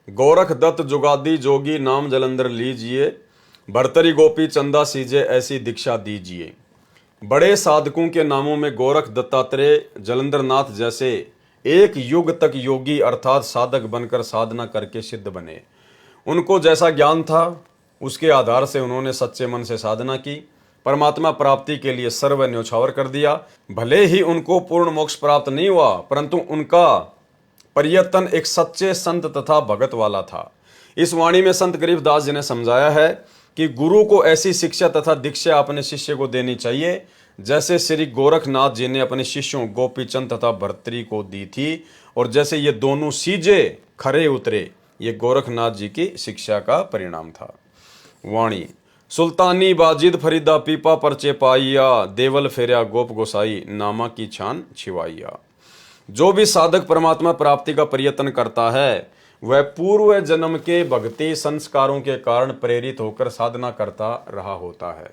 गोरख दत्त जुगादी जोगी नाम जलंधर लीजिए, भरतरी गोपी चंदा सीजे ऐसी दीक्षा दीजिए। बड़े साधकों के नामों में गोरख दत्तात्रेय जलंधर नाथ जैसे एक युग तक योगी अर्थात साधक बनकर साधना करके सिद्ध बने। उनको जैसा ज्ञान था उसके आधार से उन्होंने सच्चे मन से साधना की, परमात्मा प्राप्ति के लिए सर्व न्योछावर कर दिया। भले ही उनको पूर्ण मोक्ष प्राप्त नहीं हुआ, परंतु उनका प्रयत्न एक सच्चे संत तथा भगत वाला था। इस वाणी में संत गरीबदास जी ने समझाया है कि गुरु को ऐसी शिक्षा तथा दीक्षा अपने शिष्य को देनी चाहिए जैसे श्री गोरखनाथ जी ने अपने शिष्यों गोपीचंद तथा भर्तरी को दी थी, और जैसे ये दोनों सीजे खरे उतरे, ये गोरखनाथ जी की शिक्षा का परिणाम था। वाणी सुल्तानी बाजिद फरीदा पीपा परचे पाइया, देवल फेरिया गोप गोसाई नामा की छान छिवाइया। जो भी साधक परमात्मा प्राप्ति का प्रयत्न करता है वह पूर्व जन्म के भक्ति संस्कारों के कारण प्रेरित होकर साधना करता रहा होता है।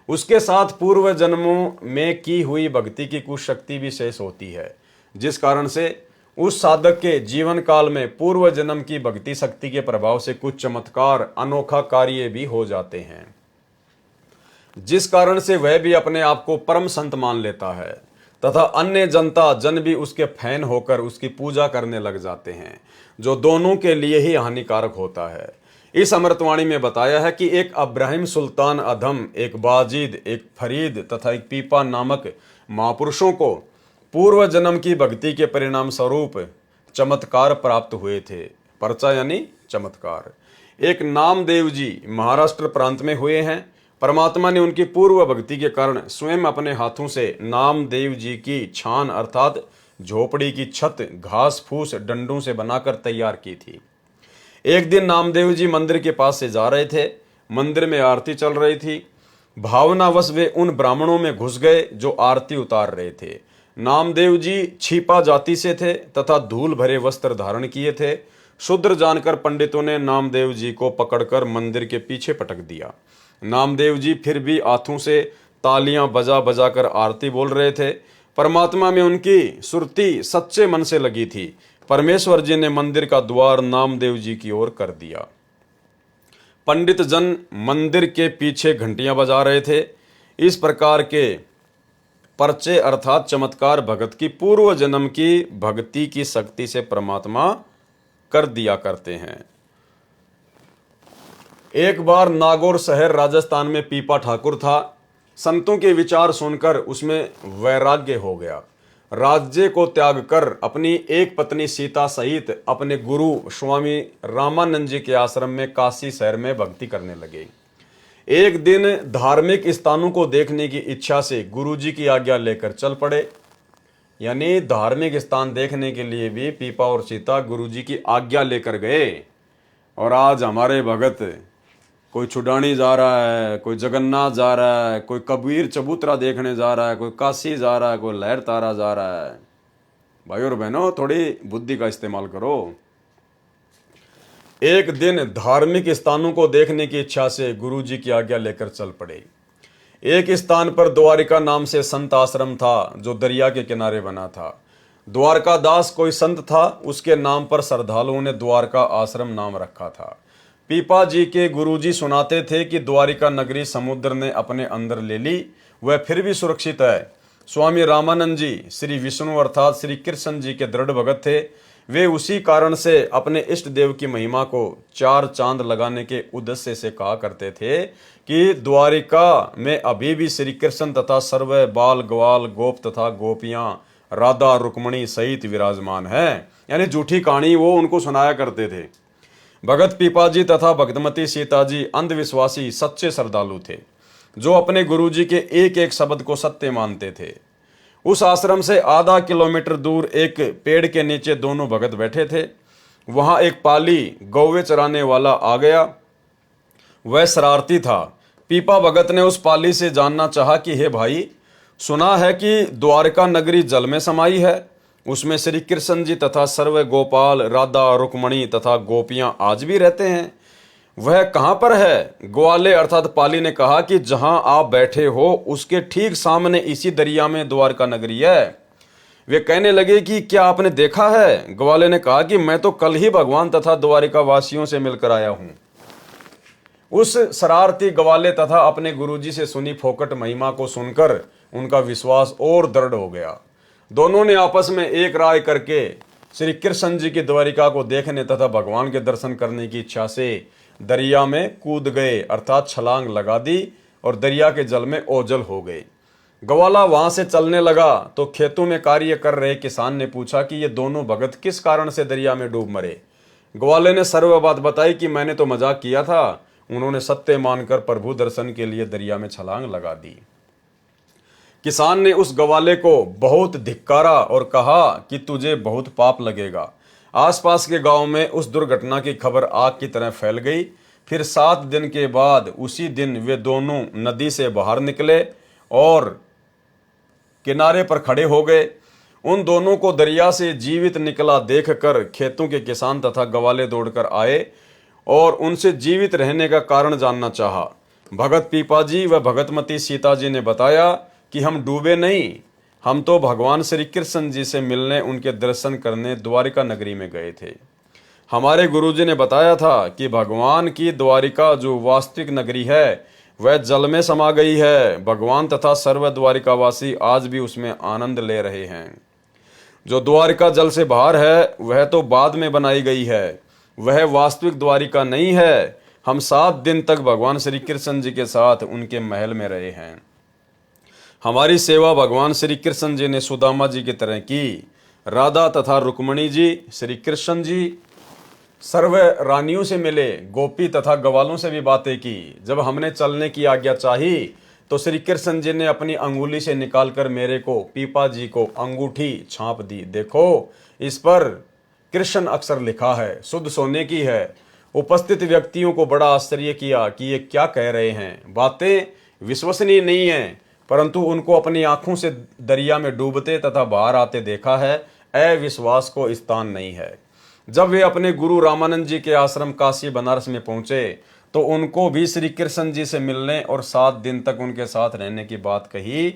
उसके साथ पूर्व जन्मों में की हुई भक्ति की कुछ शक्ति भी शेष होती है, जिस कारण से उस साधक के जीवन काल में पूर्व जन्म की भक्ति शक्ति के प्रभाव से कुछ चमत्कार अनोखा कार्य भी हो जाते हैं, जिस कारण से वह भी अपने आप को परम संत मान लेता है तथा अन्य जनता जन भी उसके फैन होकर उसकी पूजा करने लग जाते हैं, जो दोनों के लिए ही हानिकारक होता है। इस अमृतवाणी में बताया है कि एक अब्राहिम सुल्तान अधम, एक बाजिद, एक फरीद तथा एक पीपा नामक महापुरुषों को पूर्व जन्म की भक्ति के परिणाम स्वरूप चमत्कार प्राप्त हुए थे। पर्चा यानी चमत्कार। एक नामदेव जी महाराष्ट्र प्रांत में हुए हैं। परमात्मा ने उनकी पूर्व भक्ति के कारण स्वयं अपने हाथों से नामदेव जी की छान अर्थात झोपड़ी की छत घास फूस डंडों से बनाकर तैयार की थी। एक दिन नामदेव जी मंदिर के पास से जा रहे थे। मंदिर में आरती चल रही थी। भावनावश वे उन ब्राह्मणों में घुस गए जो आरती उतार रहे थे। नामदेव जी छिपा जाति से थे तथा धूल भरे वस्त्र धारण किए थे। शूद्र जानकर पंडितों ने नामदेव जी को पकड़कर मंदिर के पीछे पटक दिया। नामदेव जी फिर भी हाथों से तालियां बजा बजा कर आरती बोल रहे थे। परमात्मा में उनकी सुरती सच्चे मन से लगी थी। परमेश्वर जी ने मंदिर का द्वार नामदेव जी की ओर कर दिया। पंडित जन मंदिर के पीछे घंटियां बजा रहे थे। इस प्रकार के पर्चे अर्थात चमत्कार भगत की पूर्व जन्म की भक्ति की शक्ति से परमात्मा कर दिया करते हैं। एक बार नागौर शहर राजस्थान में पीपा ठाकुर था। संतों के विचार सुनकर उसमें वैराग्य हो गया। राज्य को त्याग कर अपनी एक पत्नी सीता सहित अपने गुरु स्वामी रामानंद जी के आश्रम में काशी शहर में भक्ति करने लगे। एक दिन धार्मिक स्थानों को देखने की इच्छा से गुरु जी की आज्ञा लेकर चल पड़े। यानी धार्मिक स्थान देखने के लिए भी पीपा और सीता गुरु जी की आज्ञा लेकर गए। और आज हमारे भगत कोई छुडानी जा रहा है, कोई जगन्नाथ जा रहा है, कोई कबीर चबूतरा देखने जा रहा है, कोई काशी जा रहा है, कोई लहर तारा जा रहा है। भाई और बहनों, थोड़ी बुद्धि का इस्तेमाल करो। एक दिन धार्मिक स्थानों को देखने की इच्छा से गुरु जी की आज्ञा लेकर चल पड़े। एक स्थान पर द्वारिका नाम से संत आश्रम था, जो दरिया के किनारे बना था। द्वारका दास कोई संत था, उसके नाम पर श्रद्धालुओं ने द्वारका आश्रम नाम रखा था। पीपा जी के गुरुजी सुनाते थे कि द्वारिका नगरी समुद्र ने अपने अंदर ले ली, वह फिर भी सुरक्षित है। स्वामी रामानंद जी श्री विष्णु अर्थात श्री कृष्ण जी के दृढ़ भगत थे। वे उसी कारण से अपने इष्ट देव की महिमा को 4 चांद लगाने के उद्देश्य से कहा करते थे कि द्वारिका में अभी भी श्री कृष्ण तथा सर्व बाल ग्वाल गोप तथा गोपियां राधा रुक्मणी सहित विराजमान है। यानी झूठी कहानी वो उनको सुनाया करते थे। भगत पीपाजी तथा भक्तमती सीताजी अंधविश्वासी सच्चे श्रद्धालु थे, जो अपने गुरुजी के एक एक शब्द को सत्य मानते थे। उस आश्रम से आधा किलोमीटर दूर एक पेड़ के नीचे दोनों भगत बैठे थे। वहां एक पाली गौवे चराने वाला आ गया। वह शरारती था। पीपा भगत ने उस पाली से जानना चाहा कि हे भाई, सुना है कि द्वारका नगरी जल में समाई है, उसमें श्री कृष्ण जी तथा सर्व गोपाल राधा रुक्मणी तथा गोपियां आज भी रहते हैं, वह कहां पर है? ग्वाले अर्थात पाली ने कहा कि जहां आप बैठे हो उसके ठीक सामने इसी दरिया में द्वारका नगरी है। वे कहने लगे कि क्या आपने देखा है? ग्वाले ने कहा कि मैं तो कल ही भगवान तथा द्वारिका वासियों से मिलकर आया हूं। उस शरारती ग्वाले तथा अपने गुरुजी से सुनी फोकट महिमा को सुनकर उनका विश्वास और दृढ़ हो गया। दोनों ने आपस में एक राय करके श्री कृष्ण जी की द्वारिका को देखने तथा भगवान के दर्शन करने की इच्छा से दरिया में कूद गए अर्थात छलांग लगा दी और दरिया के जल में ओझल हो गए। ग्वाला वहां से चलने लगा तो खेतों में कार्य कर रहे किसान ने पूछा कि ये दोनों भगत किस कारण से दरिया में डूब मरे। ग्वाले ने सर्व बात बताई कि मैंने तो मजाक किया था। उन्होंने सत्य मानकर प्रभु दर्शन के लिए दरिया में छलांग लगा दी। किसान ने उस ग्वाले को बहुत धिक्कारा और कहा कि तुझे बहुत पाप लगेगा। आसपास के गांव में उस दुर्घटना की खबर आग की तरह फैल गई। फिर 7 दिन के बाद उसी दिन वे दोनों नदी से बाहर निकले और किनारे पर खड़े हो गए। उन दोनों को दरिया से जीवित निकला देखकर खेतों के किसान तथा गवाले दौड़कर आए और उनसे जीवित रहने का कारण जानना चाहा। भगत पीपाजी व भगतमती सीता जी ने बताया कि हम डूबे नहीं, हम तो भगवान श्री कृष्ण जी से मिलने, उनके दर्शन करने द्वारिका नगरी में गए थे। हमारे गुरुजी ने बताया था कि भगवान की द्वारिका जो वास्तविक नगरी है वह जल में समा गई है। भगवान तथा सर्व द्वारिकावासी आज भी उसमें आनंद ले रहे हैं। जो द्वारिका जल से बाहर है वह तो बाद में बनाई गई है, वह वास्तविक द्वारिका नहीं है। हम 7 दिन तक भगवान श्री कृष्ण जी के साथ उनके महल में रहे हैं। हमारी सेवा भगवान श्री कृष्ण जी ने सुदामा जी की तरह की। राधा तथा रुक्मणी जी, श्री कृष्ण जी सर्व रानियों से मिले, गोपी तथा गवालों से भी बातें की। जब हमने चलने की आज्ञा चाही तो श्री कृष्ण जी ने अपनी अंगुली से निकालकर मेरे को, पीपा जी को अंगूठी छाप दी। देखो, इस पर कृष्ण अक्षर लिखा है, शुद्ध सोने की है। उपस्थित व्यक्तियों को बड़ा आश्चर्य किया कि ये क्या कह रहे हैं। बातें विश्वसनीय नहीं है, परंतु उनको अपनी आंखों से दरिया में डूबते तथा बाहर आते देखा है। अविश्वास को स्थान नहीं है। जब वे अपने गुरु रामानंद जी के आश्रम काशी बनारस में पहुंचे तो उनको भी श्री कृष्ण जी से मिलने और 7 दिन तक उनके साथ रहने की बात कही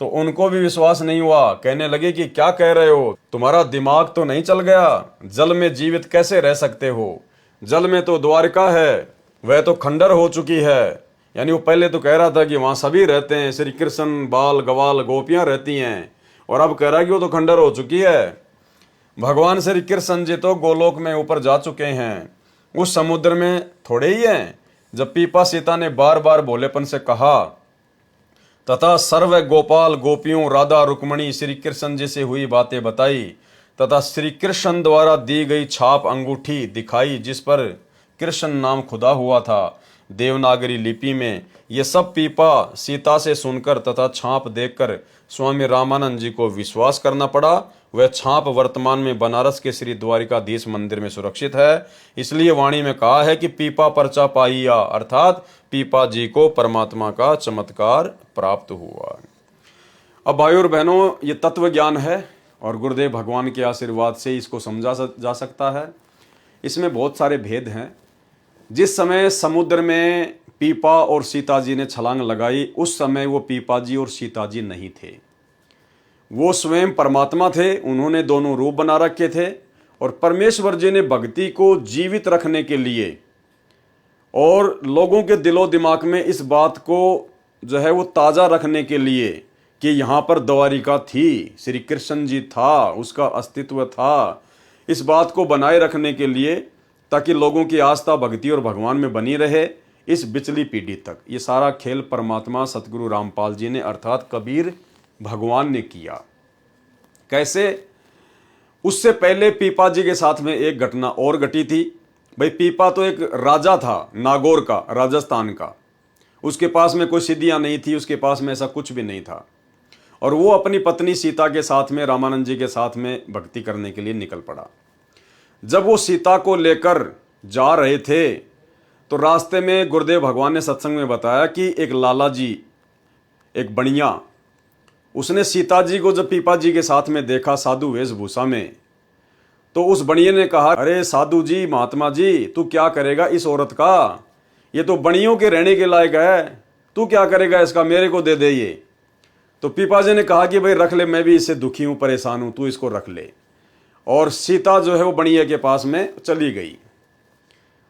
तो उनको भी विश्वास नहीं हुआ। कहने लगे कि क्या कह रहे हो, तुम्हारा दिमाग तो नहीं चल गया? जल में जीवित कैसे रह सकते हो? जल में तो द्वारिका है, वह तो खंडर हो चुकी है। यानी वो पहले तो कह रहा था कि वहां सभी रहते हैं, श्री कृष्ण, बाल गवाल गोपियां रहती हैं, और अब कह रहा है कि वो तो खंडर हो चुकी है। भगवान श्री कृष्ण जी तो गोलोक में ऊपर जा चुके हैं, उस समुद्र में थोड़े ही हैं। जब पीपा सीता ने बार बार भोलेपन से कहा तथा सर्व गोपाल गोपियों, राधा रुक्मणी, श्री कृष्ण जी से हुई बातें बताई तथा श्री कृष्ण द्वारा दी गई छाप अंगूठी दिखाई जिस पर कृष्ण नाम खुदा हुआ था देवनागरी लिपि में, ये सब पीपा सीता से सुनकर तथा छाप देखकर स्वामी रामानंद जी को विश्वास करना पड़ा। वह छाप वर्तमान में बनारस के श्री द्वारिकाधीश मंदिर में सुरक्षित है। इसलिए वाणी में कहा है कि पीपा परचा पाइया, अर्थात पीपा जी को परमात्मा का चमत्कार प्राप्त हुआ। अब भाइयों और बहनों, ये तत्व ज्ञान है और गुरुदेव भगवान के आशीर्वाद से इसको समझा जा सकता है। इसमें बहुत सारे भेद हैं। जिस समय समुद्र में पीपा और सीता जी ने छलांग लगाई, उस समय वो पीपा जी और सीता जी नहीं थे, वो स्वयं परमात्मा थे। उन्होंने दोनों रूप बना रखे थे और परमेश्वर जी ने भक्ति को जीवित रखने के लिए और लोगों के दिलो दिमाग में इस बात को जो है वो ताज़ा रखने के लिए कि यहाँ पर द्वारिका थी, श्री कृष्ण जी था, उसका अस्तित्व था, इस बात को बनाए रखने के लिए ताकि लोगों की आस्था भक्ति और भगवान में बनी रहे इस बिचली पीढ़ी तक। ये सारा खेल परमात्मा सतगुरु रामपाल जी ने अर्थात कबीर भगवान ने किया। कैसे? उससे पहले पीपा जी के साथ में एक घटना और घटी थी। भाई, पीपा तो एक राजा था, नागौर का, राजस्थान का। उसके पास में कोई सिद्धियां नहीं थी, उसके पास में ऐसा कुछ भी नहीं था, और वो अपनी पत्नी सीता के साथ में, रामानंद जी के साथ में भक्ति करने के लिए निकल पड़ा। जब वो सीता को लेकर जा रहे थे तो रास्ते में गुरुदेव भगवान ने सत्संग में बताया कि एक लाला जी, एक बनिया, उसने सीता जी को जब पीपा जी के साथ में देखा साधु वेशभूषा में, तो उस बनिए ने कहा, अरे साधु जी, महात्मा जी, तू क्या करेगा इस औरत का? ये तो बनियों के रहने के लायक है, तू क्या करेगा इसका? मेरे को दे दे ये। तो पीपा जी ने कहा कि भाई रख ले, मैं भी इससे दुखी हूं, परेशान हूं, तू इसको रख ले। और सीता जो है वो बनिए के पास में चली गई।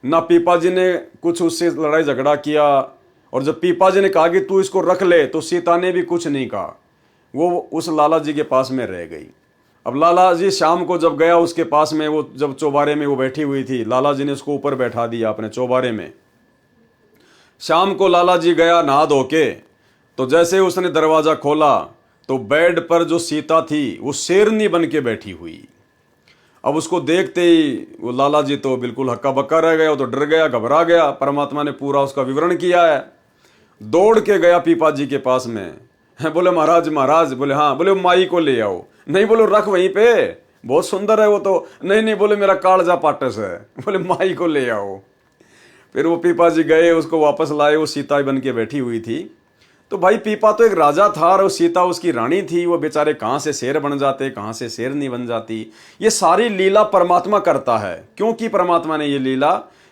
ना पीपा जी ने कुछ उससे लड़ाई झगड़ा किया, और जब पीपा जी ने कहा कि तू इसको रख ले तो सीता ने भी कुछ नहीं कहा, वो उस लाला जी के पास में रह गई। अब लाला जी शाम को जब गया उसके पास में, वो जब चौबारे में वो बैठी हुई थी, लाला जी ने उसको ऊपर बैठा दिया अपने चौबारे में। शाम को लाला जी गया नहा धो के, तो जैसे उसने दरवाजा खोला तो बेड पर जो सीता थी वो शेरनी बन के बैठी हुई। अब उसको देखते ही वो लाला जी तो बिल्कुल हक्का बक्का रह गया, वो तो डर गया, घबरा गया। परमात्मा ने पूरा उसका विवरण किया है। दौड़ के गया पीपा जी के पास में, बोले महाराज महाराज, बोले हाँ, बोले माई को ले आओ। नहीं, बोलो रख वहीं पे, बहुत सुंदर है वो तो। नहीं, बोले मेरा कालजा पाटस है, बोले माई को ले आओ। फिर वो पीपा जी गए, उसको वापस लाए, वो सीता बन के बैठी हुई थी। तो भाई पीपा तो एक राजा था और सीता उसकी रानी थी, वो बेचारे कहाँ से शेर बन जाते, कहाँ से शेर नहीं बन जाती। ये सारी लीला परमात्मा करता है। क्यों की परमात्मा ने ये लीला?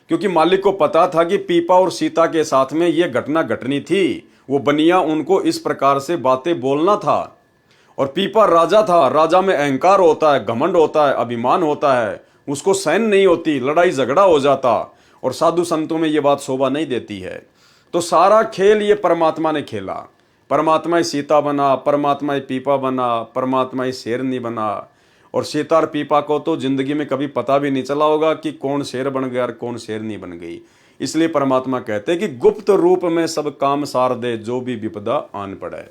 क्योंकि मालिक को पता था कि पीपा और सीता के साथ में ये घटना घटनी थी। वो बनिया उनको इस प्रकार से बातें बोलना था। और पीपा राजा था, राजा में अहंकार होता है, घमंड होता है, अभिमान होता है, उसको सहन नहीं होती, लड़ाई झगड़ा हो जाता। और साधु संतों में ये बात शोभा नहीं देती है। तो सारा खेल ये परमात्मा ने खेला। परमात्मा ही सीता बना, परमात्मा ही पीपा बना, परमात्मा ही शेरनी बना। और सीता और पीपा को तो जिंदगी में कभी पता भी नहीं चला होगा कि कौन शेर बन गया और कौन शेरनी बन गई। इसलिए परमात्मा कहते हैं कि गुप्त रूप में सब काम सार दे, जो भी विपदा आन पड़े।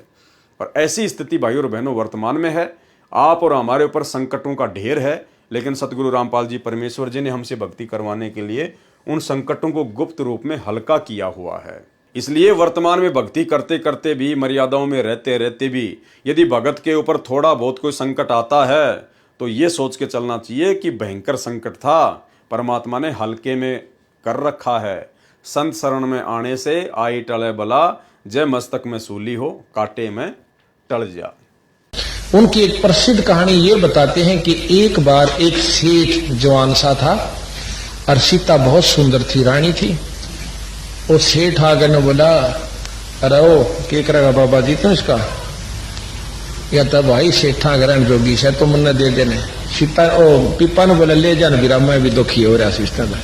और ऐसी स्थिति भाइयों और बहनों वर्तमान में है। आप और हमारे ऊपर संकटों का ढेर है, लेकिन सतगुरु रामपाल जी परमेश्वर जी ने हमसे भक्ति करवाने के लिए उन संकटों को गुप्त रूप में हल्का किया हुआ है। इसलिए वर्तमान में भक्ति करते करते भी, मर्यादाओं में रहते रहते भी, यदि भगत के ऊपर थोड़ा बहुत कोई संकट आता है तो ये सोच के चलना चाहिए कि भयंकर संकट था, परमात्मा ने हल्के में कर रखा है। संत शरण में आने से आई टले बला, जय मस्तक में सूली हो, कांटे में टल जा। उनकी एक प्रसिद्ध कहानी ये बताते हैं कि एक बार एक सेठ जवान सा था और सीता बहुत सुंदर थी, रानी थी। वो सेठ आगे ने बोला, अरे ओ क्या करेगा बाबा जी तो इसका, या तो भाई सेठा ग्रहण जोगी से तो मन दे देने। सीता ओ पीपा ने बोला, ले जाना बीरा, मैं भी दुखी हो रहा सिस्टम में।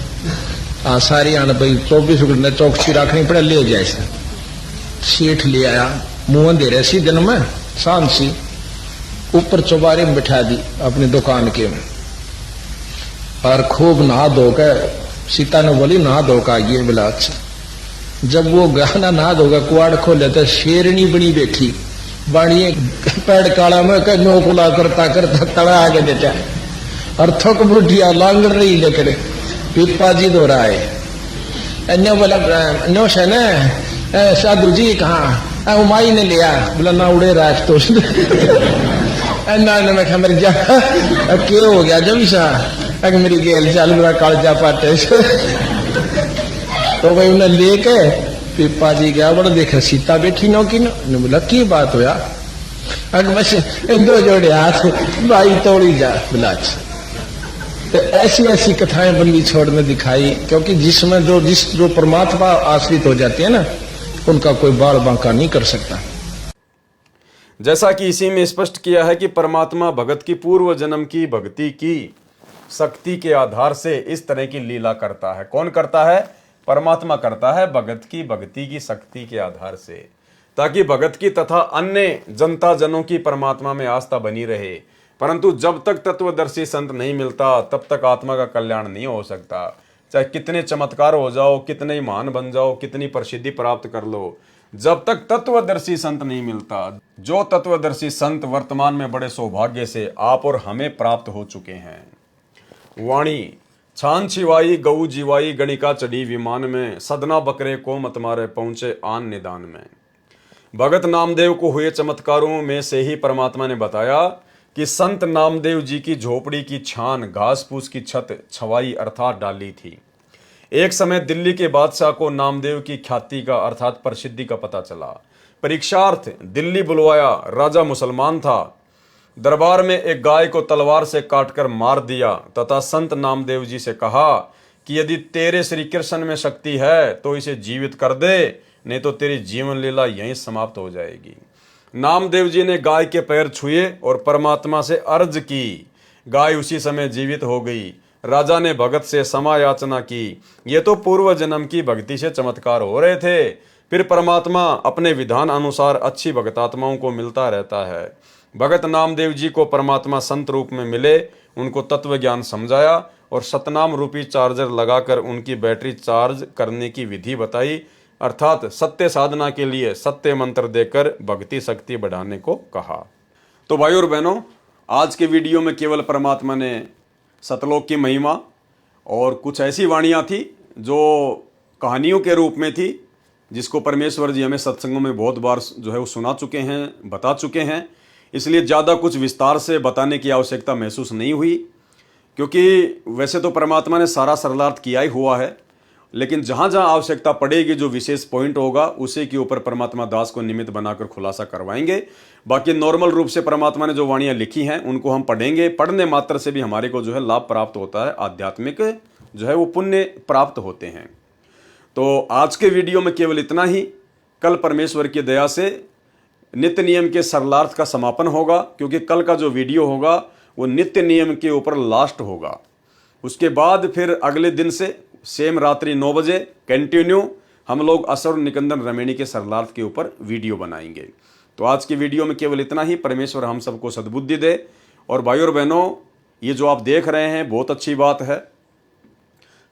हाँ सारी आने भाई 24 घंटे चौकसी रखनी पड़े, ले जाए। सेठ ले आया, मुंह दे रहे सी दिन में शाम सी, ऊपर चौबारे में बिठा दी अपनी दुकान के में, और खूब नहा धोकर सीता ने बोली नहा धोकर आइए। बोला अच्छा। जब वो गहना नहा धोकर कुआड़ खोले तो शेरनी बनी बैठी, बाणिए पेड़ काला में नोकुला करता करता तड़ा आगे देता, और थक बुढ़िया लांग रही लेकर पीपा जी दो रहा है। नो बोला नो से न साधु जी कहाँ, उमाई ने लिया। बोला ना उड़े राज तो ना मैं मेरी जा क्या हो गया जब सा, अगर मेरी गेल चाल मेरा कालजा पाटे। तो भाई उन्हें लेके पीपा जी गया, बड़ा देखा सीता बैठी नो की नो। बोला की बात हो यार, अगर बस दो जोड़े हाथ भाई तोड़ी जा। बोला अच्छा। तो ऐसी ऐसी कथाएं बंदी छोड़ने दिखाई, क्योंकि जिसमें जो परमात्मा आश्रित हो जाते हैं ना, उनका कोई बाल बांका नहीं कर सकता। जैसा कि इसी में स्पष्ट किया है कि परमात्मा भगत की पूर्व जन्म की भक्ति की शक्ति के आधार से इस तरह की लीला करता है। कौन करता है? परमात्मा करता है, भगत की भक्ति की शक्ति के आधार से, ताकि भगत की तथा अन्य जनता जनों की परमात्मा में आस्था बनी रहे। परंतु जब तक तत्वदर्शी संत नहीं मिलता, तब तक आत्मा का कल्याण नहीं हो सकता। चाहे कितने चमत्कार हो जाओ, कितने ही महान बन जाओ, कितनी प्रसिद्धि प्राप्त कर लो, जब तक तत्वदर्शी संत नहीं मिलता, जो तत्वदर्शी संत वर्तमान में बड़े सौभाग्य से आप और हमें प्राप्त हो चुके हैं। वाणी छान छिवाई गऊ जीवाई, गणिका चढ़ी विमान में, सदना बकरे को मत मारे, पहुंचे आन निदान में। भगत नामदेव को हुए चमत्कारों में से ही परमात्मा ने बताया कि संत नामदेव जी की झोपड़ी की छान, घास फूस की छत छवाई अर्थात डाली थी। एक समय दिल्ली के बादशाह को नामदेव की ख्याति का अर्थात प्रसिद्धि का पता चला। परीक्षार्थ दिल्ली बुलवाया। राजा मुसलमान था। दरबार में एक गाय को तलवार से काटकर मार दिया तथा संत नामदेव जी से कहा कि यदि तेरे श्री कृष्ण में शक्ति है तो इसे जीवित कर दे, नहीं तो तेरी जीवन लीला यहीं समाप्त हो जाएगी। नामदेव जी ने गाय के पैर छुए और परमात्मा से अर्ज की। गाय उसी समय जीवित हो गई। राजा ने भगत से क्षमा याचना की। ये तो पूर्व जन्म की भक्ति से चमत्कार हो रहे थे। फिर परमात्मा अपने विधान अनुसार अच्छी भगतात्माओं को मिलता रहता है। भगत नामदेव जी को परमात्मा संत रूप में मिले, उनको तत्व ज्ञान समझाया और सतनाम रूपी चार्जर लगाकर उनकी बैटरी चार्ज करने की विधि बताई, अर्थात सत्य साधना के लिए सत्य मंत्र देकर भक्ति शक्ति बढ़ाने को कहा। तो भाइयों और बहनों, आज के वीडियो में केवल परमात्मा ने सतलोक की महिमा और कुछ ऐसी वाणियाँ थी जो कहानियों के रूप में थी, जिसको परमेश्वर जी हमें सत्संगों में बहुत बार जो है वो सुना चुके हैं, बता चुके हैं। इसलिए ज़्यादा कुछ विस्तार से बताने की आवश्यकता महसूस नहीं हुई, क्योंकि वैसे तो परमात्मा ने सारा सरलार्थ किया ही हुआ है। लेकिन जहां जहां आवश्यकता पड़ेगी, जो विशेष पॉइंट होगा, उसी के ऊपर परमात्मा दास को निमित्त बनाकर खुलासा करवाएंगे। बाकी नॉर्मल रूप से परमात्मा ने जो वाणियां लिखी हैं उनको हम पढ़ेंगे। पढ़ने मात्र से भी हमारे को जो है लाभ प्राप्त होता है, आध्यात्मिक जो है वो पुण्य प्राप्त होते हैं। तो आज के वीडियो में केवल इतना ही। कल परमेश्वर की दया से नित्य नियम के सरलार्थ का समापन होगा, क्योंकि कल का जो वीडियो होगा वो नित्य नियम के ऊपर लास्ट होगा। उसके बाद फिर अगले दिन से सेम रात्रि 9 बजे कंटिन्यू हम लोग असुर निकंदन रमेणी के सरलार्थ के ऊपर वीडियो बनाएंगे। तो आज की वीडियो में केवल इतना ही। परमेश्वर हम सबको सद्बुद्धि दे। और भाइयों और बहनों, ये जो आप देख रहे हैं बहुत अच्छी बात है।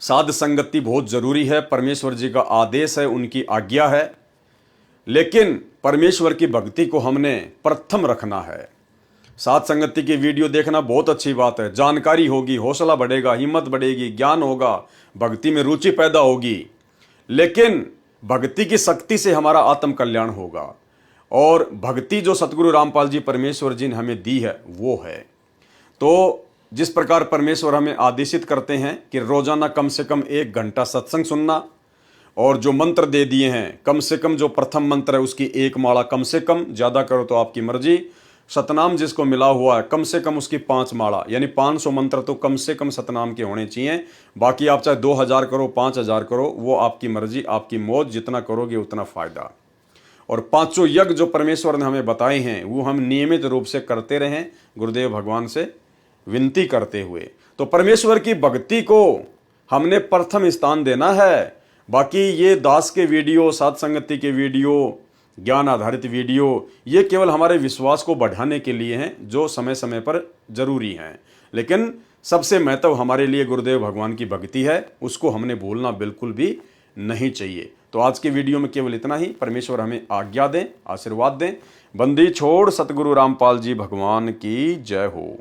साध संगति बहुत जरूरी है, परमेश्वर जी का आदेश है, उनकी आज्ञा है। लेकिन परमेश्वर की भक्ति को हमने प्रथम रखना है। साध संगति की वीडियो देखना बहुत अच्छी बात है, जानकारी होगी, हौसला बढ़ेगा, हिम्मत बढ़ेगी, ज्ञान होगा, भक्ति में रुचि पैदा होगी। लेकिन भक्ति की शक्ति से हमारा आत्म कल्याण होगा। और भक्ति जो सतगुरु रामपाल जी परमेश्वर जी ने हमें दी है वो है। तो जिस प्रकार परमेश्वर हमें आदेशित करते हैं कि रोजाना कम से कम 1 घंटा सत्संग सुनना, और जो मंत्र दे दिए हैं कम से कम जो प्रथम मंत्र है उसकी 1 माला कम से कम, ज़्यादा करो तो आपकी मर्जी। सतनाम जिसको मिला हुआ है कम से कम उसकी 5 माला, यानी 500 मंत्र तो कम से कम सतनाम के होने चाहिए। बाकी आप चाहे 2000 करो, 5000 करो, वो आपकी मर्जी, आपकी मौज, जितना करोगे उतना फायदा। और 5 यज्ञ जो परमेश्वर ने हमें बताए हैं वो हम नियमित रूप से करते रहें, गुरुदेव भगवान से विनती करते हुए। तो परमेश्वर की भक्ति को हमने प्रथम स्थान देना है। बाकी ये दास के वीडियो, साध संगति के वीडियो, ज्ञान आधारित वीडियो, ये केवल हमारे विश्वास को बढ़ाने के लिए हैं, जो समय समय पर जरूरी हैं। लेकिन सबसे महत्व हमारे लिए गुरुदेव भगवान की भक्ति है, उसको हमने भूलना बिल्कुल भी नहीं चाहिए। तो आज के वीडियो में केवल इतना ही। परमेश्वर हमें आज्ञा दें, आशीर्वाद दें। बंदी छोड़ सतगुरु रामपाल जी भगवान की जय हो।